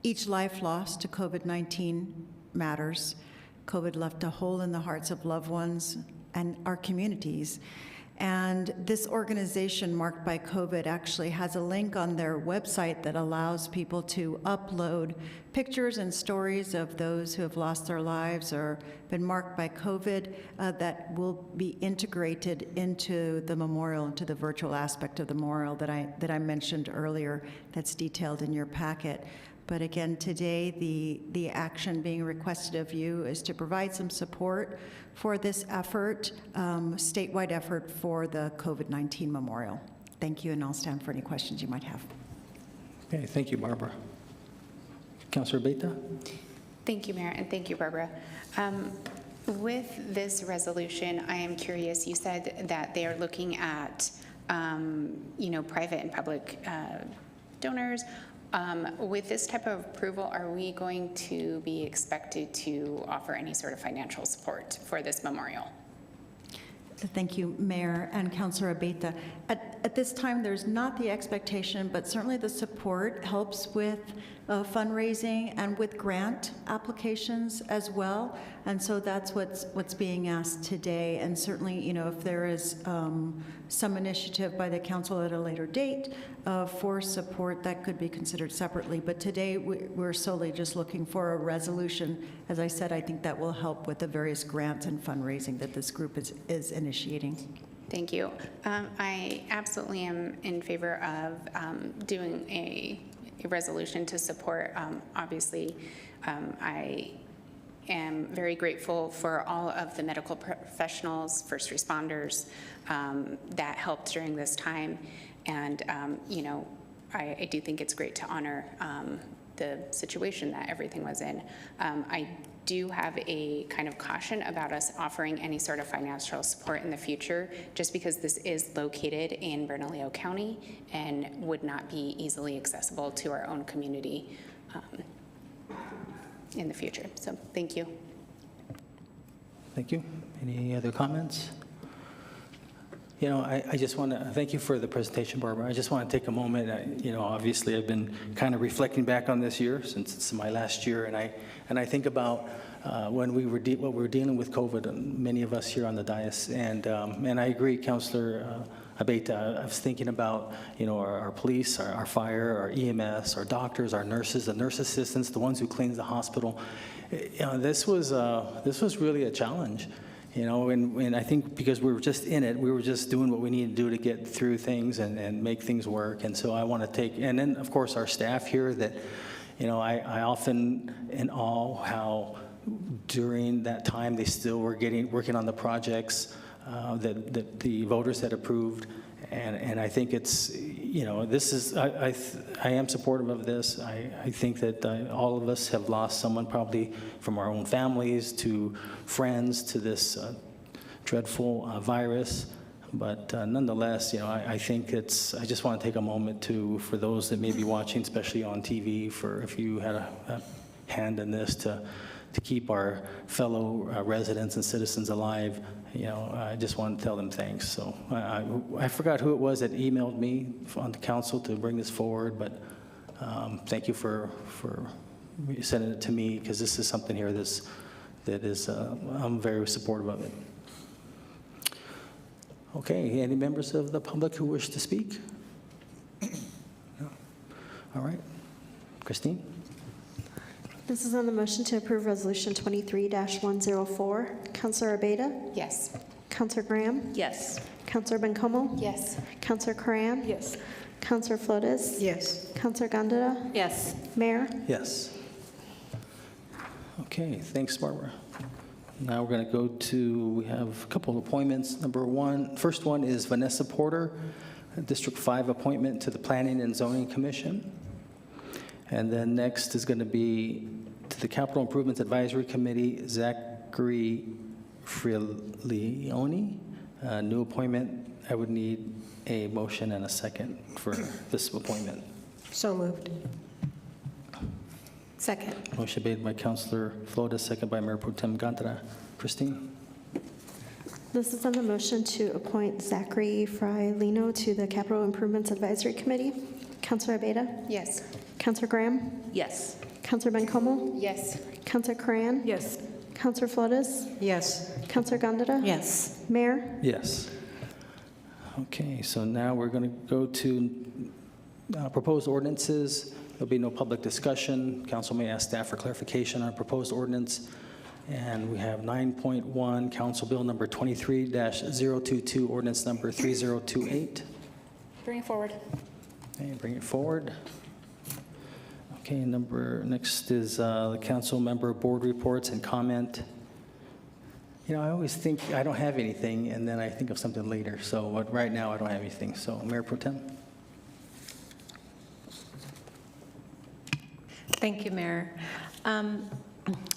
Each life lost to COVID-19 matters. COVID left a hole in the hearts of loved ones and our communities. And this organization, Marked by COVID, actually has a link on their website that allows people to upload pictures and stories of those who have lost their lives or been marked by COVID that will be integrated into the memorial, into the virtual aspect of the memorial that I mentioned earlier, that's detailed in your packet. But again, today, the action being requested of you is to provide some support for this effort, statewide effort for the COVID-19 memorial. Thank you, and I'll stand for any questions you might have. Okay, thank you, Barbara. Councilor Beta? Thank you, Mayor, and thank you, Barbara. With this resolution, I am curious, you said that they are looking at, private and public donors. With this type of approval, are we going to be expected to offer any sort of financial support for this memorial? Thank you, Mayor and Councilor Abeta. At this time, there's not the expectation, but certainly the support helps with fundraising and with grant applications as well. And so that's what's being asked today. And certainly, if there is some initiative by the council at a later date for support, that could be considered separately. But today, we're solely just looking for a resolution. As I said, I think that will help with the various grants and fundraising that this group is initiating. Thank you. I absolutely am in favor of doing a resolution to support. Obviously, I am very grateful for all of the medical professionals, first responders that helped during this time. And, I do think it's great to honor the situation that everything was in. I do have a kind of caution about us offering any sort of financial support in the future, just because this is located in Bernalillo County and would not be easily accessible to our own community in the future. So thank you. Thank you. Any other comments? I just want to thank you for the presentation, Barbara. I just want to take a moment. Obviously, I've been kind of reflecting back on this year since it's my last year, and I think about when we were what we were dealing with COVID, and many of us here on the dais, and I agree, Councillor Abeta. I was thinking about our police, our fire, our EMS, our doctors, our nurses, the nurse assistants, the ones who cleans the hospital. This was really a challenge. And I think because we were just in it, we were just doing what we needed to do to get through things and make things work. And so I want to and then of course our staff here that, I often in awe how during that time they still were working on the projects that the voters had approved. And I think it's, this is, I am supportive of this. I think that all of us have lost someone probably from our own families to friends to this dreadful virus. But nonetheless, I think I just want to take a moment for those that may be watching, especially on TV, if you had a hand in this to keep our fellow residents and citizens alive. I just want to tell them thanks. So I forgot who it was that emailed me on the council to bring this forward, but thank you for sending it to me, because this is something here that is I'm very supportive of it. Okay, any members of the public who wish to speak? No. All right, Christine. This is on the motion to approve Resolution 23-104. Councillor Abeta? Yes. Councillor Graham? Yes. Councillor Bencomo? Yes. Councillor Cran? Yes. Councillor Flores? Yes. Councillor Gondeta? Yes. Mayor? Yes. Okay, thanks, Barbara. Now we're going to we have a couple of appointments. First one is Vanessa Porter, District 5 appointment to the Planning and Zoning Commission. And then next is going to be to the Capital Improvements Advisory Committee, Zachary Frilioni, new appointment. I would need a motion and a second for this appointment. So moved. Second. Motion made by Councillor Flores, second by Mayor Pro Tem Gantara. Christine? This is on the motion to appoint Zachary Frilioni to the Capital Improvements Advisory Committee. Councillor Abeta? Yes. Councillor Graham? Yes. Councillor Bencomo? Yes. Councillor Cran? Yes. Councillor Flores? Yes. Councillor Gondeta? Yes. Mayor? Yes. Okay, so now we're going to go to proposed ordinances. There'll be no public discussion. Council may ask staff for clarification on proposed ordinance. And we have 9.1, Council Bill number 23-022, ordinance number 3028. Bring it forward. Okay, bring it forward. Okay, next is the council member board reports and comment. I always think I don't have anything, and then I think of something later. So right now I don't have anything. So Mayor Pro Tem. Thank you, Mayor.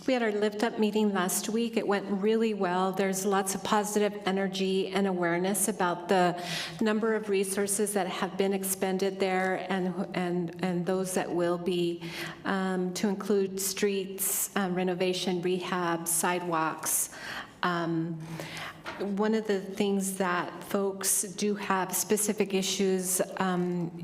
We had our Lift Up meeting last week. It went really well. There's lots of positive energy and awareness about the number of resources that have been expended there and those that will be, to include streets, renovation, rehab, sidewalks. One of the things that folks do have specific issues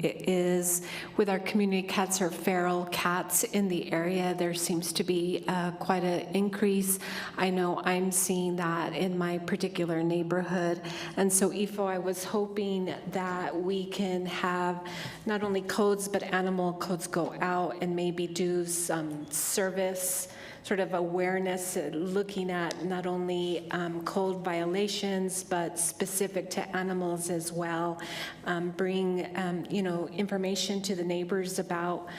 is with our community cats or feral cats in the area. There seems to be quite an increase. I know I'm seeing that in my particular neighborhood. And so, IFO, I was hoping that we can have not only codes, but animal codes go out and maybe do some service sort of awareness, looking at not only code violations, but specific to animals as well. Bring, information to the neighbors about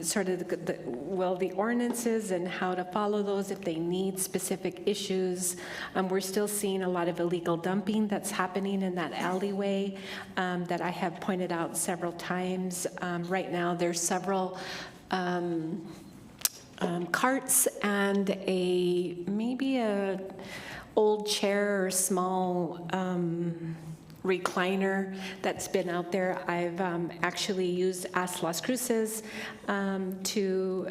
sort of the ordinances and how to follow those if they need specific issues. We're still seeing a lot of illegal dumping that's happening in that alleyway that I have pointed out several times. Right now, there's several carts and maybe a old chair or small recliner that's been out there. I've actually used Ask Las Cruces to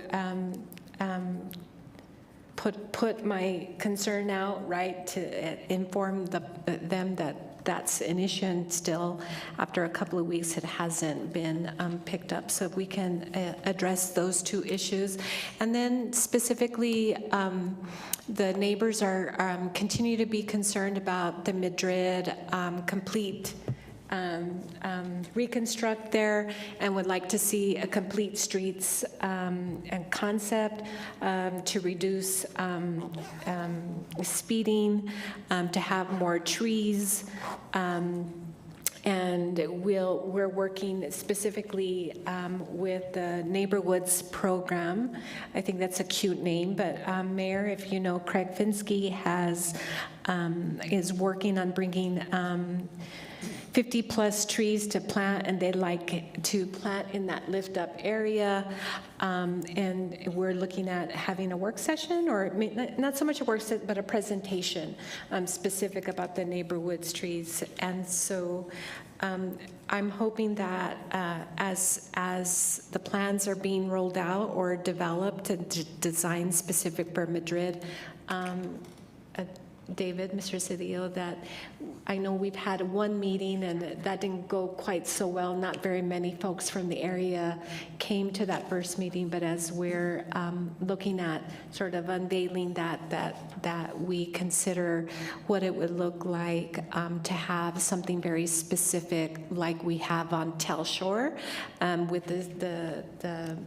put my concern out, right, to inform them that that's an issue, and still, after a couple of weeks, it hasn't been picked up. So if we can address those two issues. And then specifically, the neighbors are continue to be concerned about the Madrid complete reconstruct there, and would like to see a complete streets and concept to reduce speeding, to have more trees. And we're working specifically with the Neighborhoods program. I think that's a cute name, but Mayor, if you know, Craig Finsky is working on bringing 50 plus trees to plant, and they'd like to plant in that lift up area. And we're looking at having a work session, or not so much a work session, but a presentation specific about the neighborhoods trees. And so I'm hoping that as the plans are being rolled out or developed and designed specific for Madrid, David, Mr. Cedillo, that I know we've had one meeting and that didn't go quite so well. Not very many folks from the area came to that first meeting, but as we're looking at sort of unveiling that we consider what it would look like to have something very specific like we have on Tell Shore, with the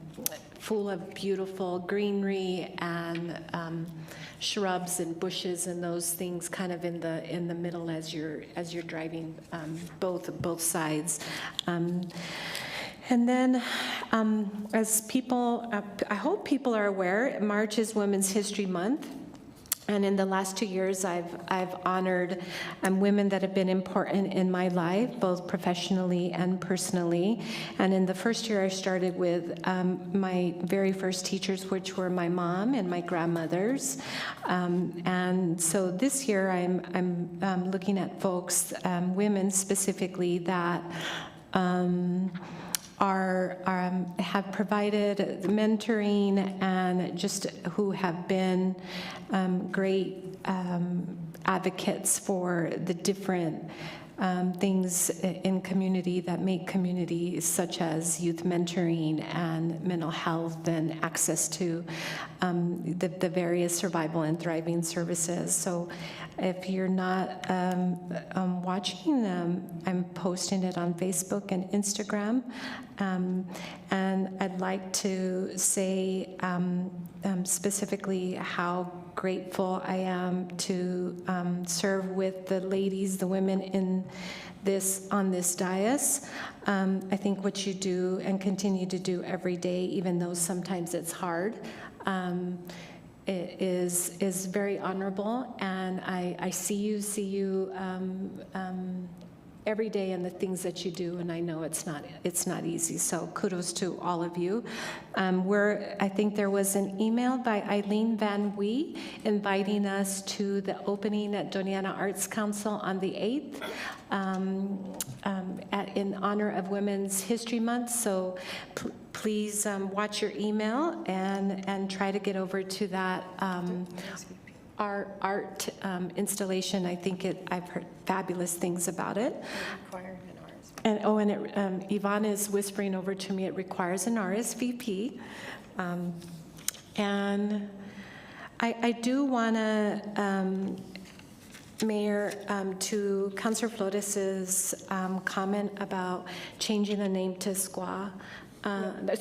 full of beautiful greenery and shrubs and bushes and those things kind of in the middle as you're driving both sides. And then, as people, I hope people are aware, March is Women's History Month. And in the last 2 years, I've honored women that have been important in my life, both professionally and personally. And in the first year, I started with my very first teachers, which were my mom and my grandmothers. And so this year, I'm looking at folks, women specifically, that have provided mentoring and just who have been great advocates for the different things in community that make community, such as youth mentoring and mental health and access to the various survival and thriving services. So if you're not watching them, I'm posting it on Facebook and Instagram. And I'd like to say specifically how grateful I am to serve with the ladies, the women on this dais. I think what you do and continue to do every day, even though sometimes it's hard, is very honorable, and I see you every day in the things that you do, and I know it's not easy. So kudos to all of you. I think there was an email by Eileen Van Wee inviting us to the opening at Doniana Arts Council on the 8th in honor of Women's History Month. So please watch your email and try to get over to that our art installation. I think I've heard fabulous things about it. And Yvonne is whispering over to me, it requires an RSVP. And I do want to, Mayor, to Councilor Flores's comment about changing the name to Squaw.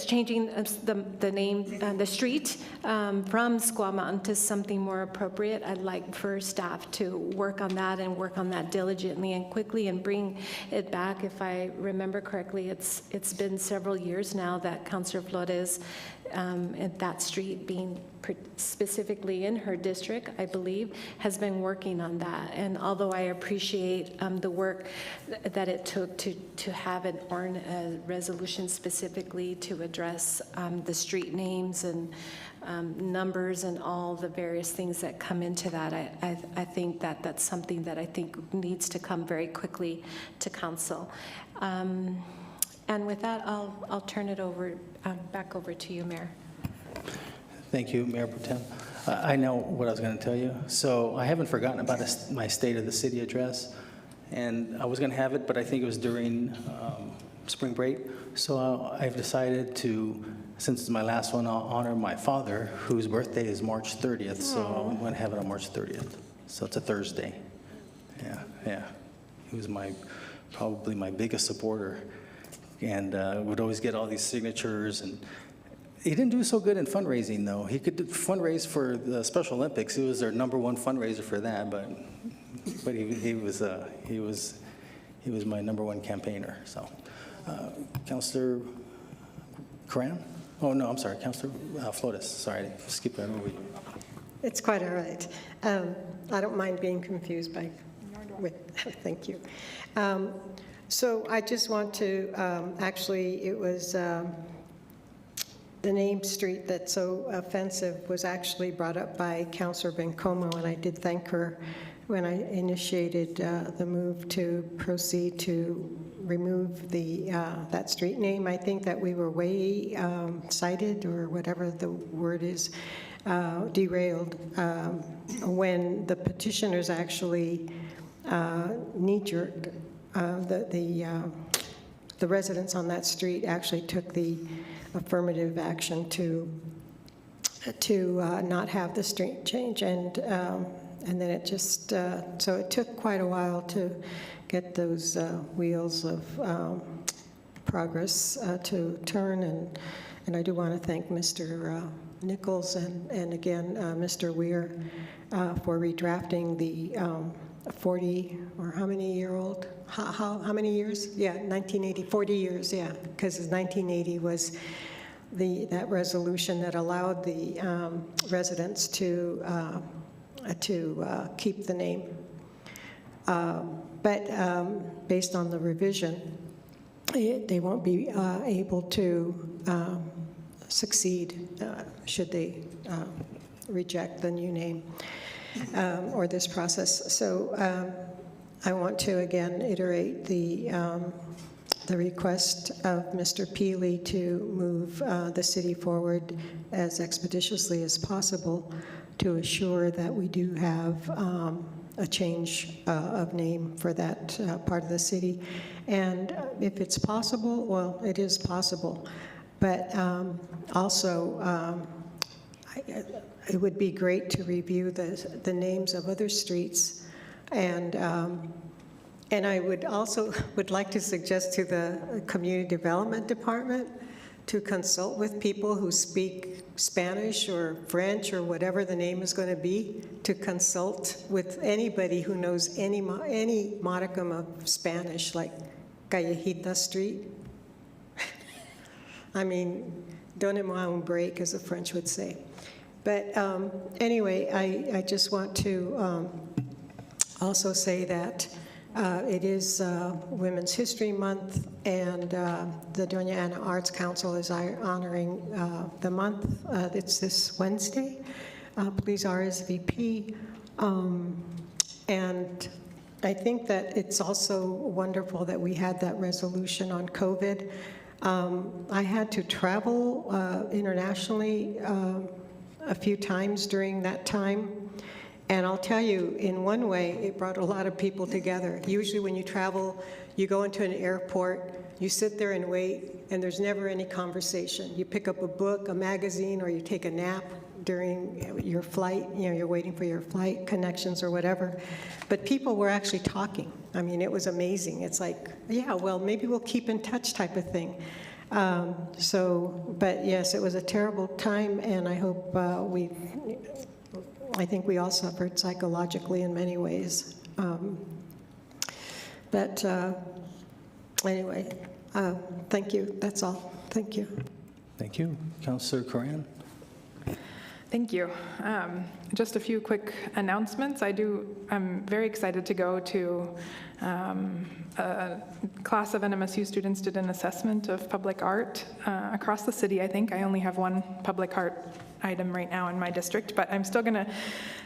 Changing the name, the street from Squaw Mountain to something more appropriate. I'd like for staff to work on that and work on that diligently and quickly and bring it back. If I remember correctly, it's been several years now that Councilor Flores, at that street being specifically in her district, I believe, has been working on that. And although I appreciate the work that it took to have a resolution specifically to address the street names and numbers and all the various things that come into that, I think that's something that I think needs to come very quickly to council. And with that, I'll turn it over back over to you, Mayor. Thank you, Mayor Pro Tem. I know what I was going to tell you. So I haven't forgotten about my State of the City address. and I was going to have it, but I think it was during spring break. So I've decided to, since it's my last one, I'll honor my father, whose birthday is March 30th. So I'm going to have it on March 30th. So it's a Thursday. Yeah. He was probably my biggest supporter, and would always get all these signatures. And he didn't do so good in fundraising, though. He could fundraise for the Special Olympics. He was their #1 fundraiser for that, but he was my #1 campaigner. So, Councilor Coran? Oh no, I'm sorry, Councilor Flores. Sorry, I skipped right over you. It's quite all right. I don't mind being confused thank you. So I just want to, actually, it was the name street that's so offensive was actually brought up by Councilor Bencomo, and I did thank her when I initiated the move to proceed to remove that street name. I think that we were way cited, or whatever the word is, derailed when the petitioners actually knee-jerked. The residents on that street actually took the affirmative action to not have the street change, and then it just so it took quite a while to get those wheels of progress to turn, and I do want to thank Mr. Nichols and again Mr. Weir for redrafting the 40 or how many many years? Yeah, 1980, 40 years, yeah, because 1980 was that resolution that allowed the residents to keep the name. But based on the revision, they won't be able to succeed should they reject the new name or this process. So I want to again iterate the request of Mr. Peely to move the city forward as expeditiously as possible to assure that we do have a change of name for that part of the city. And if it's possible, well, it is possible, but also it would be great to review the names of other streets, and I would also like to suggest to the Community Development Department to consult with people who speak Spanish or French or whatever the name is going to be, to consult with anybody who knows any modicum of Spanish, like Callejita Street. I mean, donnez-moi un break, as the French would say. But anyway, I just want to also say that it is Women's History Month, and the Doña Ana Arts Council is honoring the month. It's this Wednesday. Please RSVP. And I think that it's also wonderful that we had that resolution on COVID. I had to travel internationally a few times during that time. And I'll tell you, in one way, it brought a lot of people together. Usually when you travel, you go into an airport, you sit there and wait, and there's never any conversation. You pick up a book, a magazine, or you take a nap during your flight. You're waiting for your flight connections or whatever. But people were actually talking. I mean, it was amazing. It's like, yeah, well, maybe we'll keep in touch type of thing. But yes, it was a terrible time, and I hope I think we all suffered psychologically in many ways. But anyway, thank you. That's all. Thank you. Thank you. Councilor Coran? Thank you. Just a few quick announcements. I'm very excited to go to a class of NMSU students did an assessment of public art across the city. I think I only have one public art item right now in my district, but I'm still gonna,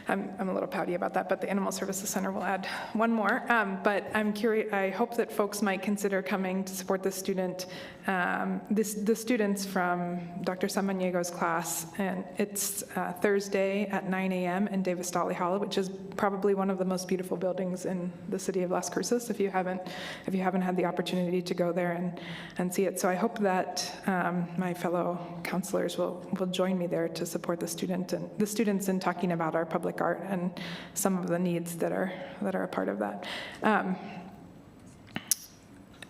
I'm a little pouty about that, but the Animal Services Center will add one more. But I'm curious, I hope that folks might consider coming to support this student, the students from Dr. Samaniego's class, and it's Thursday at 9 a.m. in Davis Dolly Hall, which is probably one of the most beautiful buildings in the city of Las Cruces. Cruces, if you haven't had the opportunity to go there and see it. So I hope that my fellow counselors will join me there to support the students in talking about our public art and some of the needs that are a part of that.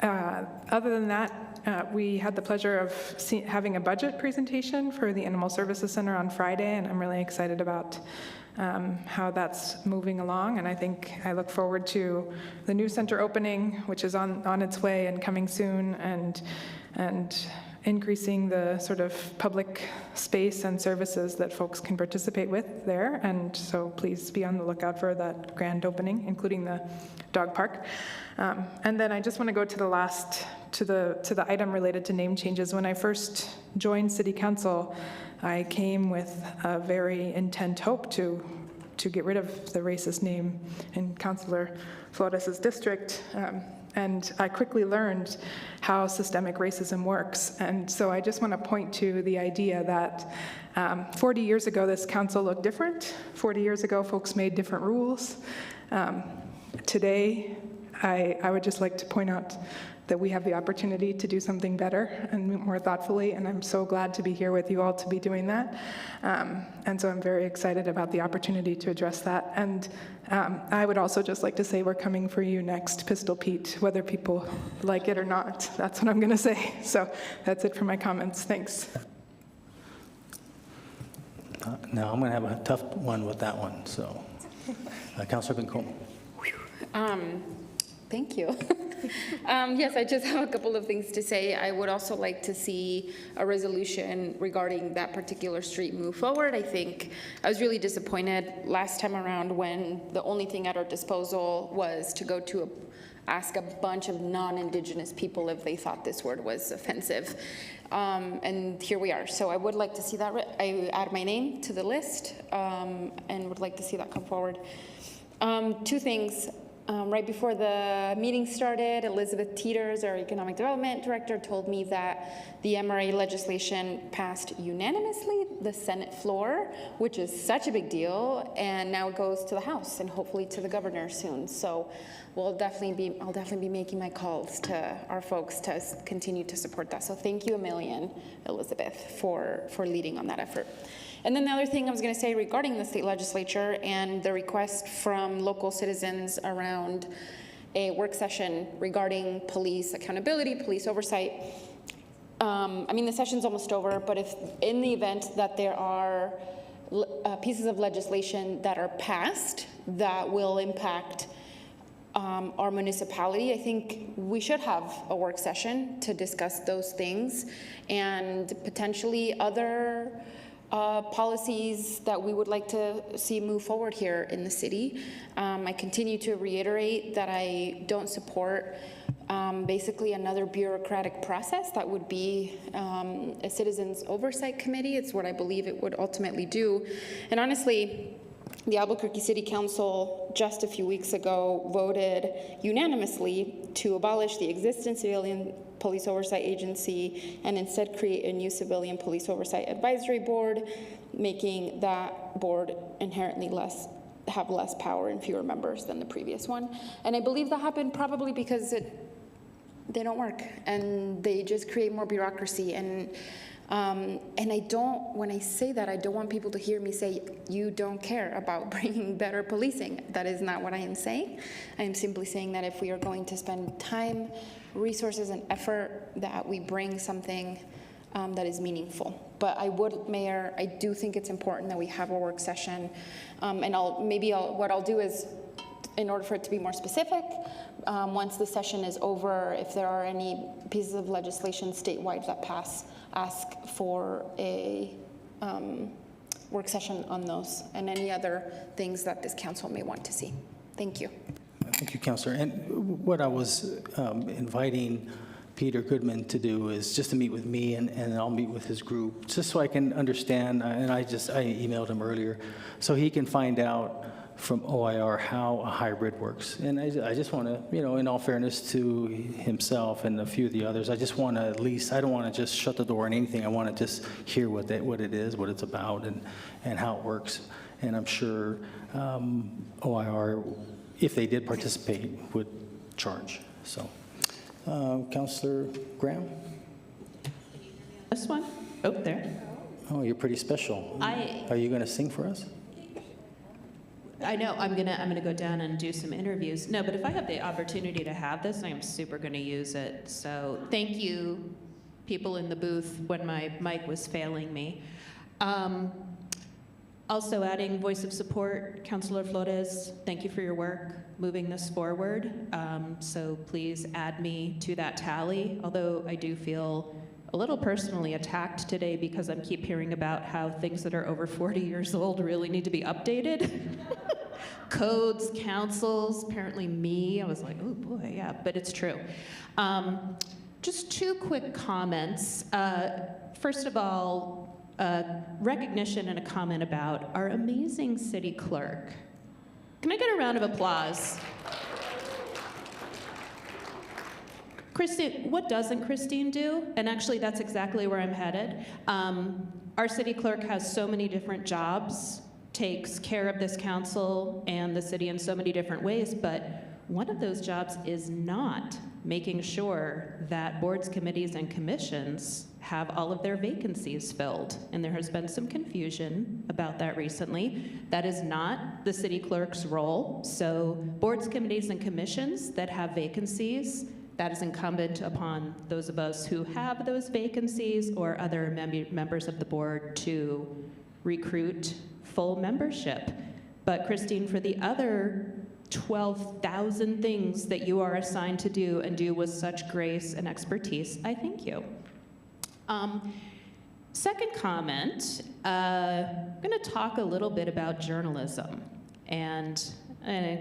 Other than that, we had the pleasure of having a budget presentation for the Animal Services Center on Friday, and I'm really excited about how that's moving along. And I look forward to the new center opening, which is on its way and coming soon, and increasing the sort of public space and services that folks can participate with there. And so please be on the lookout for that grand opening, including the dog park. And then I just want to go to the item related to name changes. When I first joined City Council, I came with a very intent hope to get rid of the racist name in Councilor Flores' district. And I quickly learned how systemic racism works. And so I just want to point to the idea that 40 years ago, this council looked different. 40 years ago, folks made different rules. Today, I would just like to point out that we have the opportunity to do something better and more thoughtfully, and I'm so glad to be here with you all to be doing that. And so I'm very excited about the opportunity to address that. And I would also just like to say we're coming for you next, Pistol Pete, whether people like it or not. That's what I'm going to say. So that's it for my comments. Thanks. Now I'm going to have a tough one with that one. So, Councilor Bincombe. Thank you. Yes, I just have a couple of things to say. I would also like to see a resolution regarding that particular street move forward. I think I was really disappointed last time around when the only thing at our disposal was to go to ask a bunch of non-Indigenous people if they thought this word was offensive. And here we are. So I would like to see that. I add my name to the list and would like to see that come forward. Two things. Right before the meeting started, Elizabeth Teeters, our Economic Development Director, told me that the MRA legislation passed unanimously the Senate floor, which is such a big deal, and now it goes to the House and hopefully to the governor soon. So I'll definitely be making my calls to our folks to continue to support that. So thank you a million, Elizabeth, for leading on that effort. And then the other thing I was going to say regarding the state legislature and the request from local citizens around a work session regarding police accountability, police oversight. I mean, the session's almost over, but if in the event that there are pieces of legislation that are passed that will impact our municipality, I think we should have a work session to discuss those things and potentially other policies that we would like to see move forward here in the city. I continue to reiterate that I don't support basically another bureaucratic process that would be a citizens oversight committee. It's what I believe it would ultimately do. And honestly, the Albuquerque City Council just a few weeks ago voted unanimously to abolish the existing civilian police oversight agency and instead create a new civilian police oversight advisory board, making that board inherently have less power and fewer members than the previous one. And I believe that happened probably because they don't work and they just create more bureaucracy. And I don't, when I say that, I don't want people to hear me say, you don't care about bringing better policing. That is not what I am saying. I am simply saying that if we are going to spend time, resources, and effort, that we bring something that is meaningful. But Mayor, I do think it's important that we have a work session. And what I'll do is, in order for it to be more specific, once the session is over, if there are any pieces of legislation statewide that pass, ask for a work session on those and any other things that this council may want to see. Thank you. Thank you, Councilor. And what I was inviting Peter Goodman to do is just to meet with me, and I'll meet with his group, just so I can understand, and I emailed him earlier, so he can find out from OIR how a hybrid works. And I just want to, in all fairness to himself and a few of the others, I just want to at least, I don't want to just shut the door on anything. I want to just hear what it is, what it's about, and how it works. And I'm sure OIR, if they did participate, would charge. So, Councillor Graham? This one? Oh, there. Oh, you're pretty special. Are you going to sing for us? I know I'm gonna go down and do some interviews. No, but if I have the opportunity to have this, I am super gonna use it. So thank you, people in the booth, when my mic was failing me. Also adding voice of support, Councilor Flores, thank you for your work moving this forward. So please add me to that tally, although I do feel a little personally attacked today because I keep hearing about how things that are over 40 years old really need to be updated. Codes, councils, apparently me. I was like, oh boy, yeah, but it's true. Just two quick comments. First of all, recognition and a comment about our amazing city clerk. Can I get a round of applause? Christine, what doesn't Christine do? And actually, that's exactly where I'm headed. Our city clerk has so many different jobs, takes care of this council and the city in so many different ways, but one of those jobs is not making sure that boards, committees, and commissions have all of their vacancies filled. And there has been some confusion about that recently. That is not the city clerk's role. So boards, committees, and commissions that have vacancies, that is incumbent upon those of us who have those vacancies or other members of the board to recruit full membership. But Christine, for the other 12,000 things that you are assigned to do and do with such grace and expertise, I thank you. Second comment, I'm going to talk a little bit about journalism. And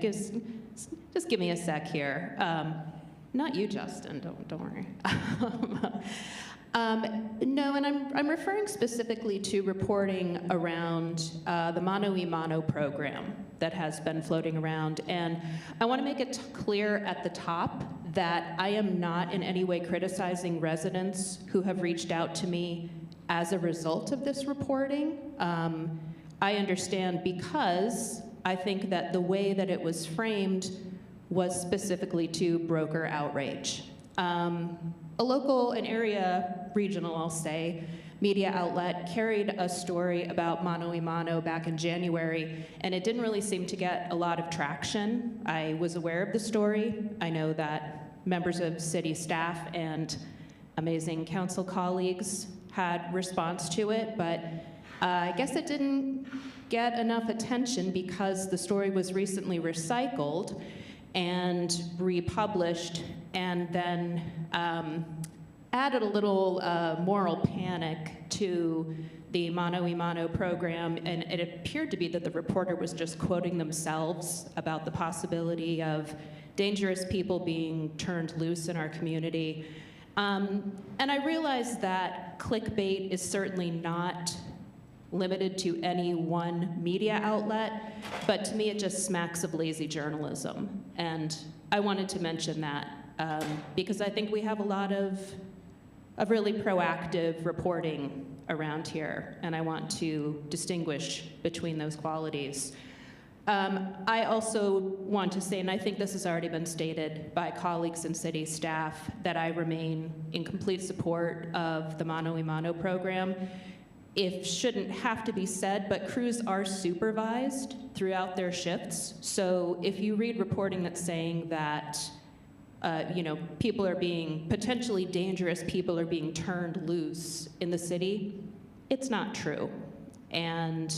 just give me a sec here. Not you, Justin, don't worry. No, and I'm referring specifically to reporting around the Mano y Mano program that has been floating around. And I want to make it clear at the top that I am not in any way criticizing residents who have reached out to me as a result of this reporting. I understand because I think that the way that it was framed was specifically to broker outrage. A local, an area, regional, I'll say, media outlet carried a story about Mano y Mano back in January, and it didn't really seem to get a lot of traction. I was aware of the story. I know that members of city staff and amazing council colleagues had response to it, but I guess it didn't get enough attention because the story was recently recycled and republished, and then added a little moral panic to the Mano y Mano program, and it appeared to be that the reporter was just quoting themselves about the possibility of dangerous people being turned loose in our community. And I realize that clickbait is certainly not limited to any one media outlet, but to me it just smacks of lazy journalism. And I wanted to mention that because I think we have a lot of really proactive reporting around here, and I want to distinguish between those qualities. I also want to say, and I think this has already been stated by colleagues and city staff, that I remain in complete support of the Mano y Mano program. It shouldn't have to be said, but crews are supervised throughout their shifts. So if you read reporting that's saying that people are being, potentially dangerous people are being turned loose in the city, it's not true. And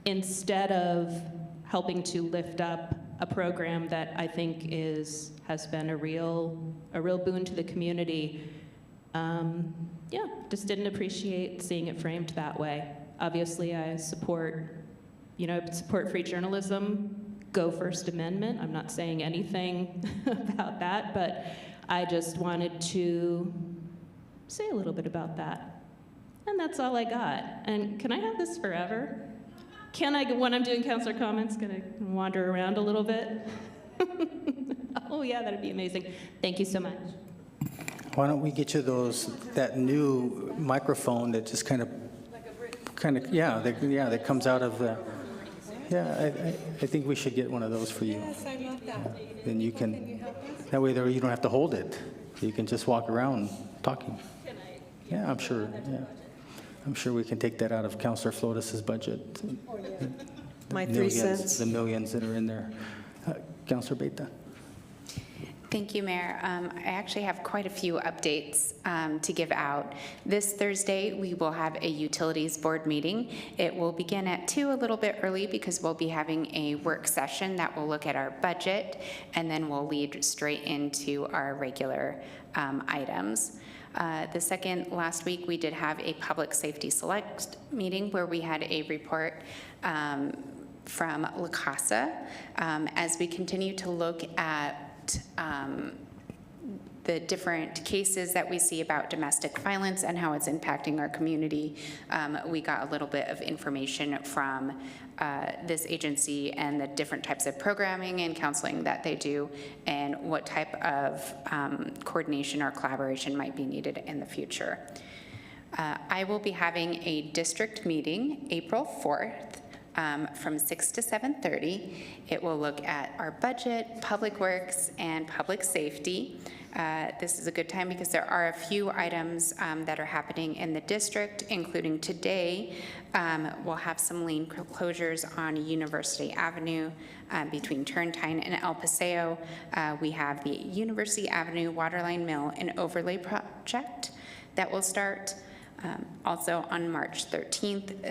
instead of helping to lift up a program that I think has been a real boon to the community, just didn't appreciate seeing it framed that way. Obviously, I support free journalism, go First Amendment. I'm not saying anything about that, but I just wanted to say a little bit about that. And that's all I got. And can I have this forever? Can I, when I'm doing councilor comments, can I wander around a little bit? Oh yeah, that'd be amazing. Thank you so much. Why don't we get you that new microphone that just that comes out of the, Yeah, I think we should get one of those for you. Yes, I love that. Then you can, that way you don't have to hold it. You can just walk around talking. Yeah, I'm sure, yeah. I'm sure we can take that out of Councilor Flores's budget. My 3 Millions, cents. the millions that are in there. Councilor Beta. Thank you, Mayor. I actually have quite a few updates to give out. This Thursday, we will have a utilities board meeting. It will begin at 2, a little bit early, because we'll be having a work session that will look at our budget, and then we'll lead straight into our regular icons. The second, last week, we did have a public safety select meeting where we had a report from La Casa as we continue to look at the different cases that we see about domestic violence and how it's impacting our community. We got a little bit of information from this agency and the different types of programming and counseling that they do, and what type of coordination or collaboration might be needed in the future. I will be having a district meeting April 4th. From 6 to 7:30. It will look at our budget, public works, and public safety. This is a good time because there are a few items that are happening in the district, including today. We'll have some lane closures on University Avenue between Turrentine and El Paseo. We have the University Avenue Waterline Mill and Overlay Project that will start. Also on March 13th,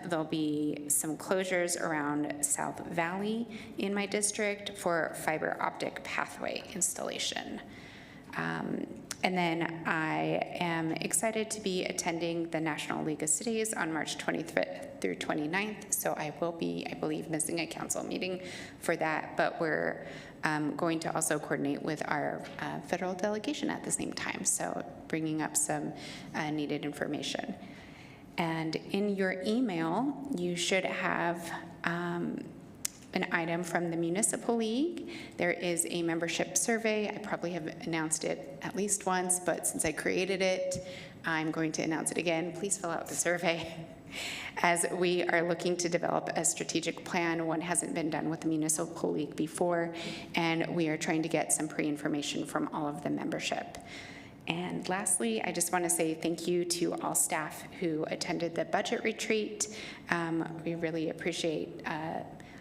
there'll be some closures around South Valley in my district for fiber optic pathway installation. And then I am excited to be attending the National League of Cities on March 25th through 29th. So I will be, I believe, missing a council meeting for that, but we're going to also coordinate with our federal delegation at the same time. So bringing up some needed information. And in your email, you should have an item from the Municipal League. There is a membership survey. I probably have announced it at least once, but since I created it, I'm going to announce it again. Please fill out the survey. As we are looking to develop a strategic plan, one hasn't been done with the Municipal League before, and we are trying to get some pre-information from all of the membership. And lastly, I just want to say thank you to all staff who attended the budget retreat. We really appreciate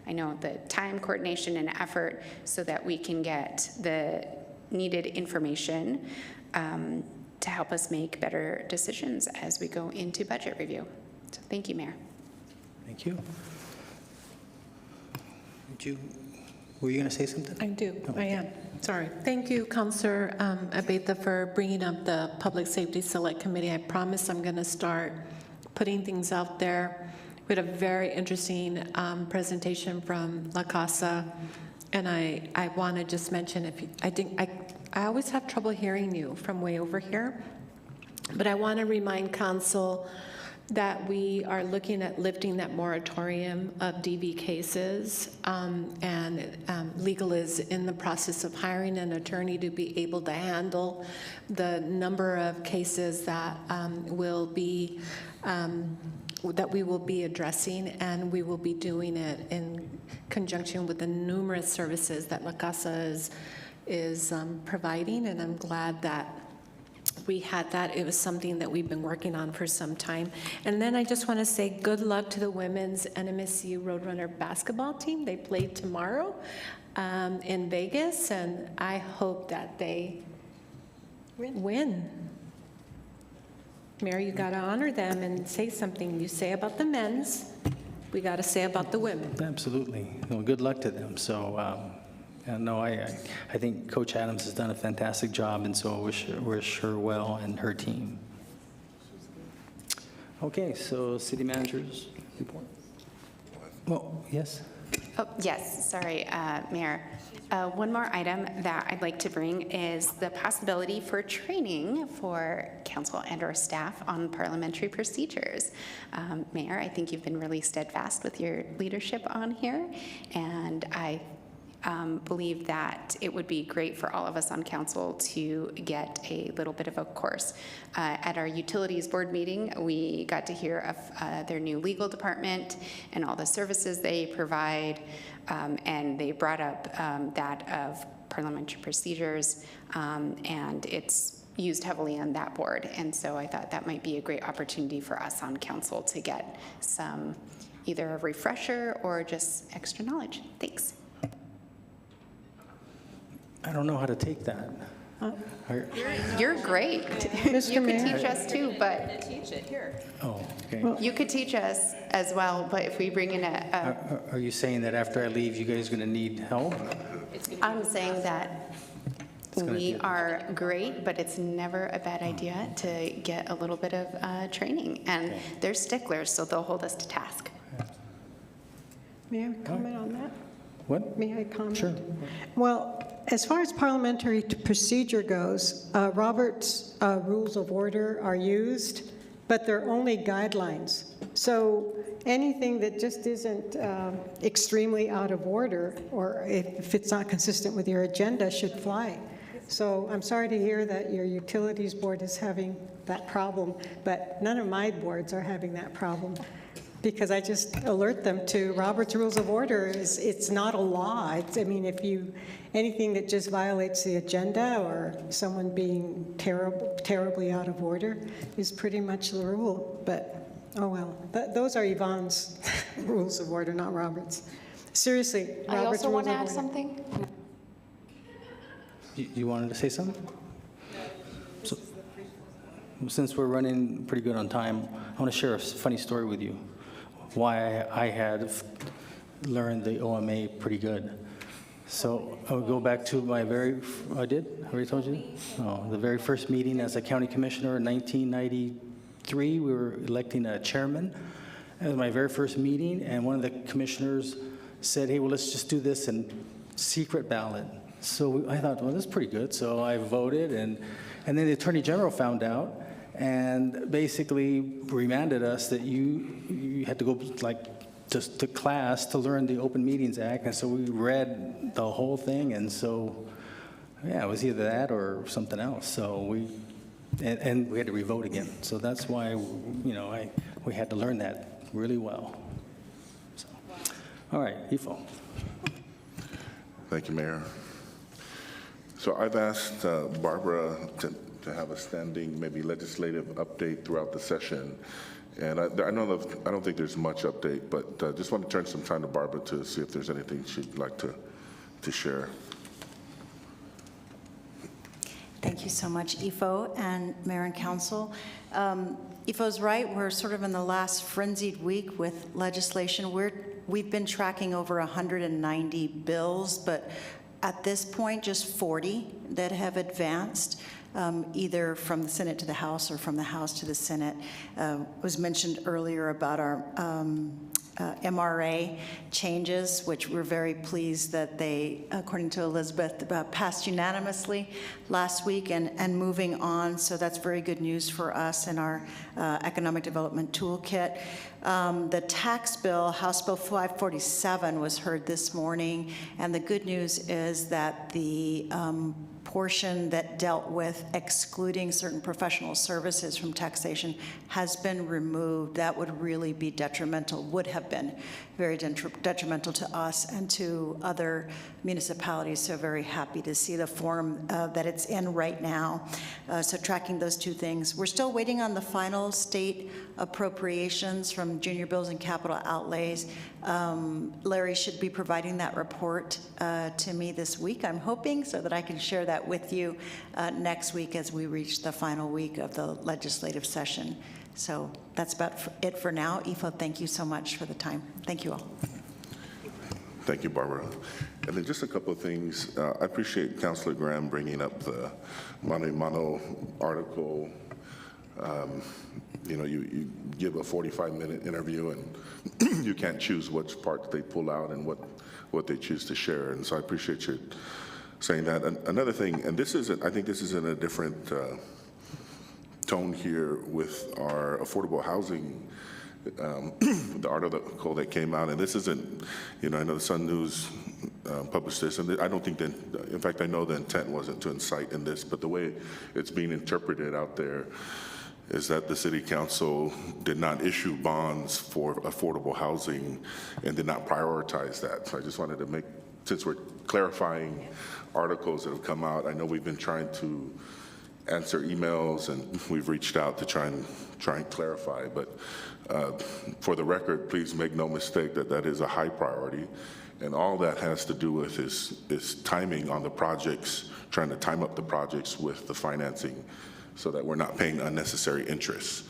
I know the time, coordination, and effort so that we can get the needed information to help us make better decisions as we go into budget review. So thank you, Mayor. Thank you. Were you going to say something? I do. I am. Sorry. Thank you, Councilor Abetha, for bringing up the Public Safety Select Committee. I promise I'm going to start putting things out there. We had a very interesting presentation from La Casa, and I want to just mention, I always have trouble hearing you from way over here, but I want to remind Council that we are looking at lifting that moratorium of DV cases, and legal is in the process of hiring an attorney to be able to handle the number of cases that that we will be addressing, and we will be doing it in conjunction with the numerous services that La Casa is providing, and I'm glad that we had that. It was something that we've been working on for some time. And then I just want to say good luck to the women's NMSU Roadrunner basketball team. They play tomorrow in Vegas, and I hope that they win. Mary, you got to honor them and say something. You say about the men's, we got to say about the women. Absolutely. Well, good luck to them. So, no, I think Coach Adams has done a fantastic job, and so wish her well and her team. Okay, so city managers report. Well, yes. Oh, yes, sorry, Mayor. One more item that I'd like to bring is the possibility for training for council and or staff on parliamentary procedures. Mayor, I think you've been really steadfast with your leadership on here, and I believe that it would be great for all of us on council to get a little bit of a course. At our utilities board meeting, we got to hear of their new legal department and all the services they provide, and they brought up that of parliamentary procedures, and it's used heavily on that board. And so I thought that might be a great opportunity for us on council to get some either a refresher or just extra knowledge. Thanks. I don't know how to take that. You're great. Mr. You could Mayor? teach us too, but Teach it here. Oh, okay. you could teach us as well, but if we bring in Are you saying that after I leave, you guys are going to need help? I'm saying that we are great, but it's never a bad idea to get a little bit of training. And they're sticklers, so they'll hold us to task. May I comment on that? What? May I comment? Sure. Well, as far as parliamentary procedure goes, Robert's rules of order are used, but they're only guidelines. So anything that just isn't extremely out of order, or if it's not consistent with your agenda, should fly. So I'm sorry to hear that your utilities board is having that problem, but none of my boards are having that problem, because I just alert them to Robert's Rules of Order. It's not a law. I mean, anything that just violates the agenda or someone being terribly out of order is pretty much the rule. But, oh well, those are Yvonne's Rules of Order, not Robert's. Seriously, I Robert's also want Rules to of add Order. something. You wanted to say something? So, since we're running pretty good on time, I want to share a funny story with you. Why I had learned the OMA pretty good. So I'll go back to my I did? I already told you? Oh, the very first meeting as a county commissioner in 1993, we were electing a chairman. It was my very first meeting, and one of the commissioners said, hey, well, let's just do this in secret ballot. So I thought, well, that's pretty good. So I voted, and then the Attorney General found out and basically reminded us that you had to go just to class to learn the Open Meetings Act. And so we read the whole thing, and so yeah, it was either that or something else. So we had to revote again. So that's why we had to learn that really well. So, all right, Ifo. Thank you, Mayor. So I've asked Barbara to have a standing, maybe legislative update throughout the session. And I don't think there's much update, but just want to turn some time to Barbara to see if there's anything she'd like to share. Thank you so much, Ifo and Mayor and Council. Ifo's right. We're sort of in the last frenzied week with legislation. We've been tracking over 190 bills, but at this point, just 40 that have advanced, either from the Senate to the House or from the House to the Senate. Was mentioned earlier about our MRA changes, which we're very pleased that they, according to Elizabeth, passed unanimously last week and moving on. So that's very good news for us in our economic development toolkit. The tax bill, House Bill 547, was heard this morning, and the good news is that the portion that dealt with excluding certain professional services from taxation has been removed. That would really be detrimental, would have been very detrimental to us and to other municipalities. So very happy to see the form that it's in right now. So tracking those two things. We're still waiting on the final state appropriations from junior bills and capital outlays. Larry should be providing that report to me this week, I'm hoping, so that I can share that with you next week as we reach the final week of the legislative session. So that's about it for now. Ifo, thank you so much for the time. Thank you all. Thank you, Barbara. And then just a couple of things. I appreciate Councilor Graham bringing up the Mano article. You give a 45-minute interview and you can't choose which parts they pull out and what they choose to share. And so I appreciate you saying that. Another thing, and I think this is in a different tone here with our affordable housing, the article that came out, and this isn't, I know the Sun News publish this, and I don't think that, in fact, I know the intent wasn't to incite in this, but the way it's being interpreted out there is that the city council did not issue bonds for affordable housing and did not prioritize that. So I just wanted to make, since we're clarifying articles that have come out, I know we've been trying to answer emails and we've reached out to try and clarify, but for the record, please make no mistake that that is a high priority. And all that has to do with is timing on the projects, trying to time up the projects with the financing so that we're not paying unnecessary interest.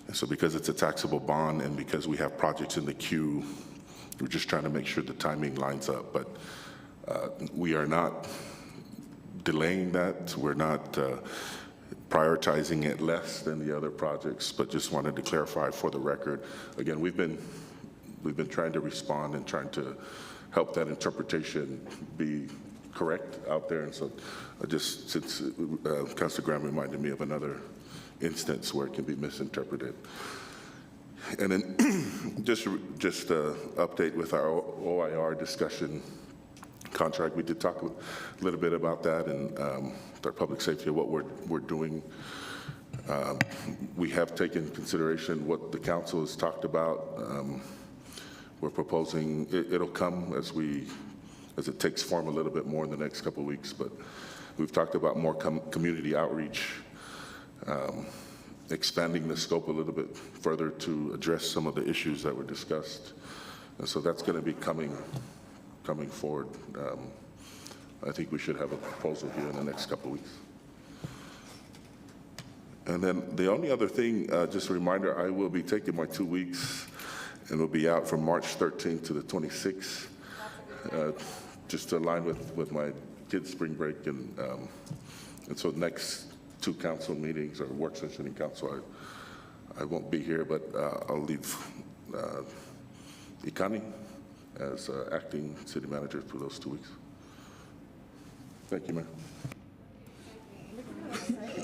And so because it's a taxable bond and because we have projects in the queue, we're just trying to make sure the timing lines up. But we are not delaying that. We're not prioritizing it less than the other projects, but just wanted to clarify for the record. Again, we've been trying to respond and trying to help that interpretation be correct out there. And so just since Councilor Graham reminded me of another instance where it can be misinterpreted. And then just update with our OIR discussion contract. We did talk a little bit about that and our public safety, what we're doing. We have taken consideration what the council has talked about. We're proposing, it'll come as it takes form a little bit more in the next couple of weeks, but we've talked about more community outreach, expanding the scope a little bit further to address some of the issues that were discussed. And so that's going to be coming forward. I think we should have a proposal here in the next couple of weeks. And then the only other thing, just a reminder, I will be taking my 2 weeks and will be out from March 13th to the 26th, just to align with my kids' spring break. And so next 2 council meetings or work session in council, I won't be here, but I'll leave Ikani as acting city manager for those 2 weeks. Thank you, Mayor.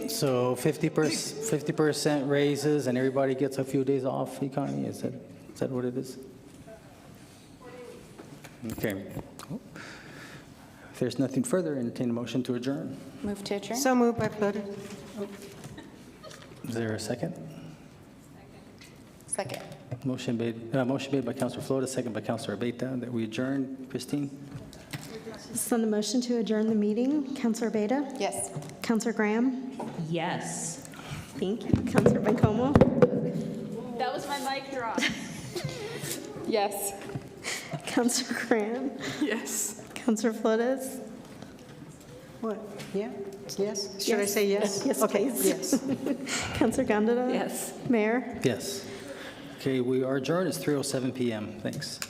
So 50% raises and everybody gets a few days off, Ikani? Is that what it is? Okay. If there's nothing further, entertain a motion to adjourn. Move to adjourn. So moved by Flood. Is there a second? Second. Motion made by Councilor Flota, second by Councilor Abeyta, that we adjourn. Christine? This is on the motion to adjourn the meeting. Councilor Abeyta? Yes. Councilor Graham? Yes. Thank you. Councilor Bencomo? That was my mic drop. Yes. Councilor Graham? Yes. Councilor Flores? What? Yeah? Yes? Should I say yes? Yes, okay. please. Yes. Councilor Gondeta? Yes. Mayor? Yes. Okay, we are adjourned. It's 3:07 p.m. Thanks.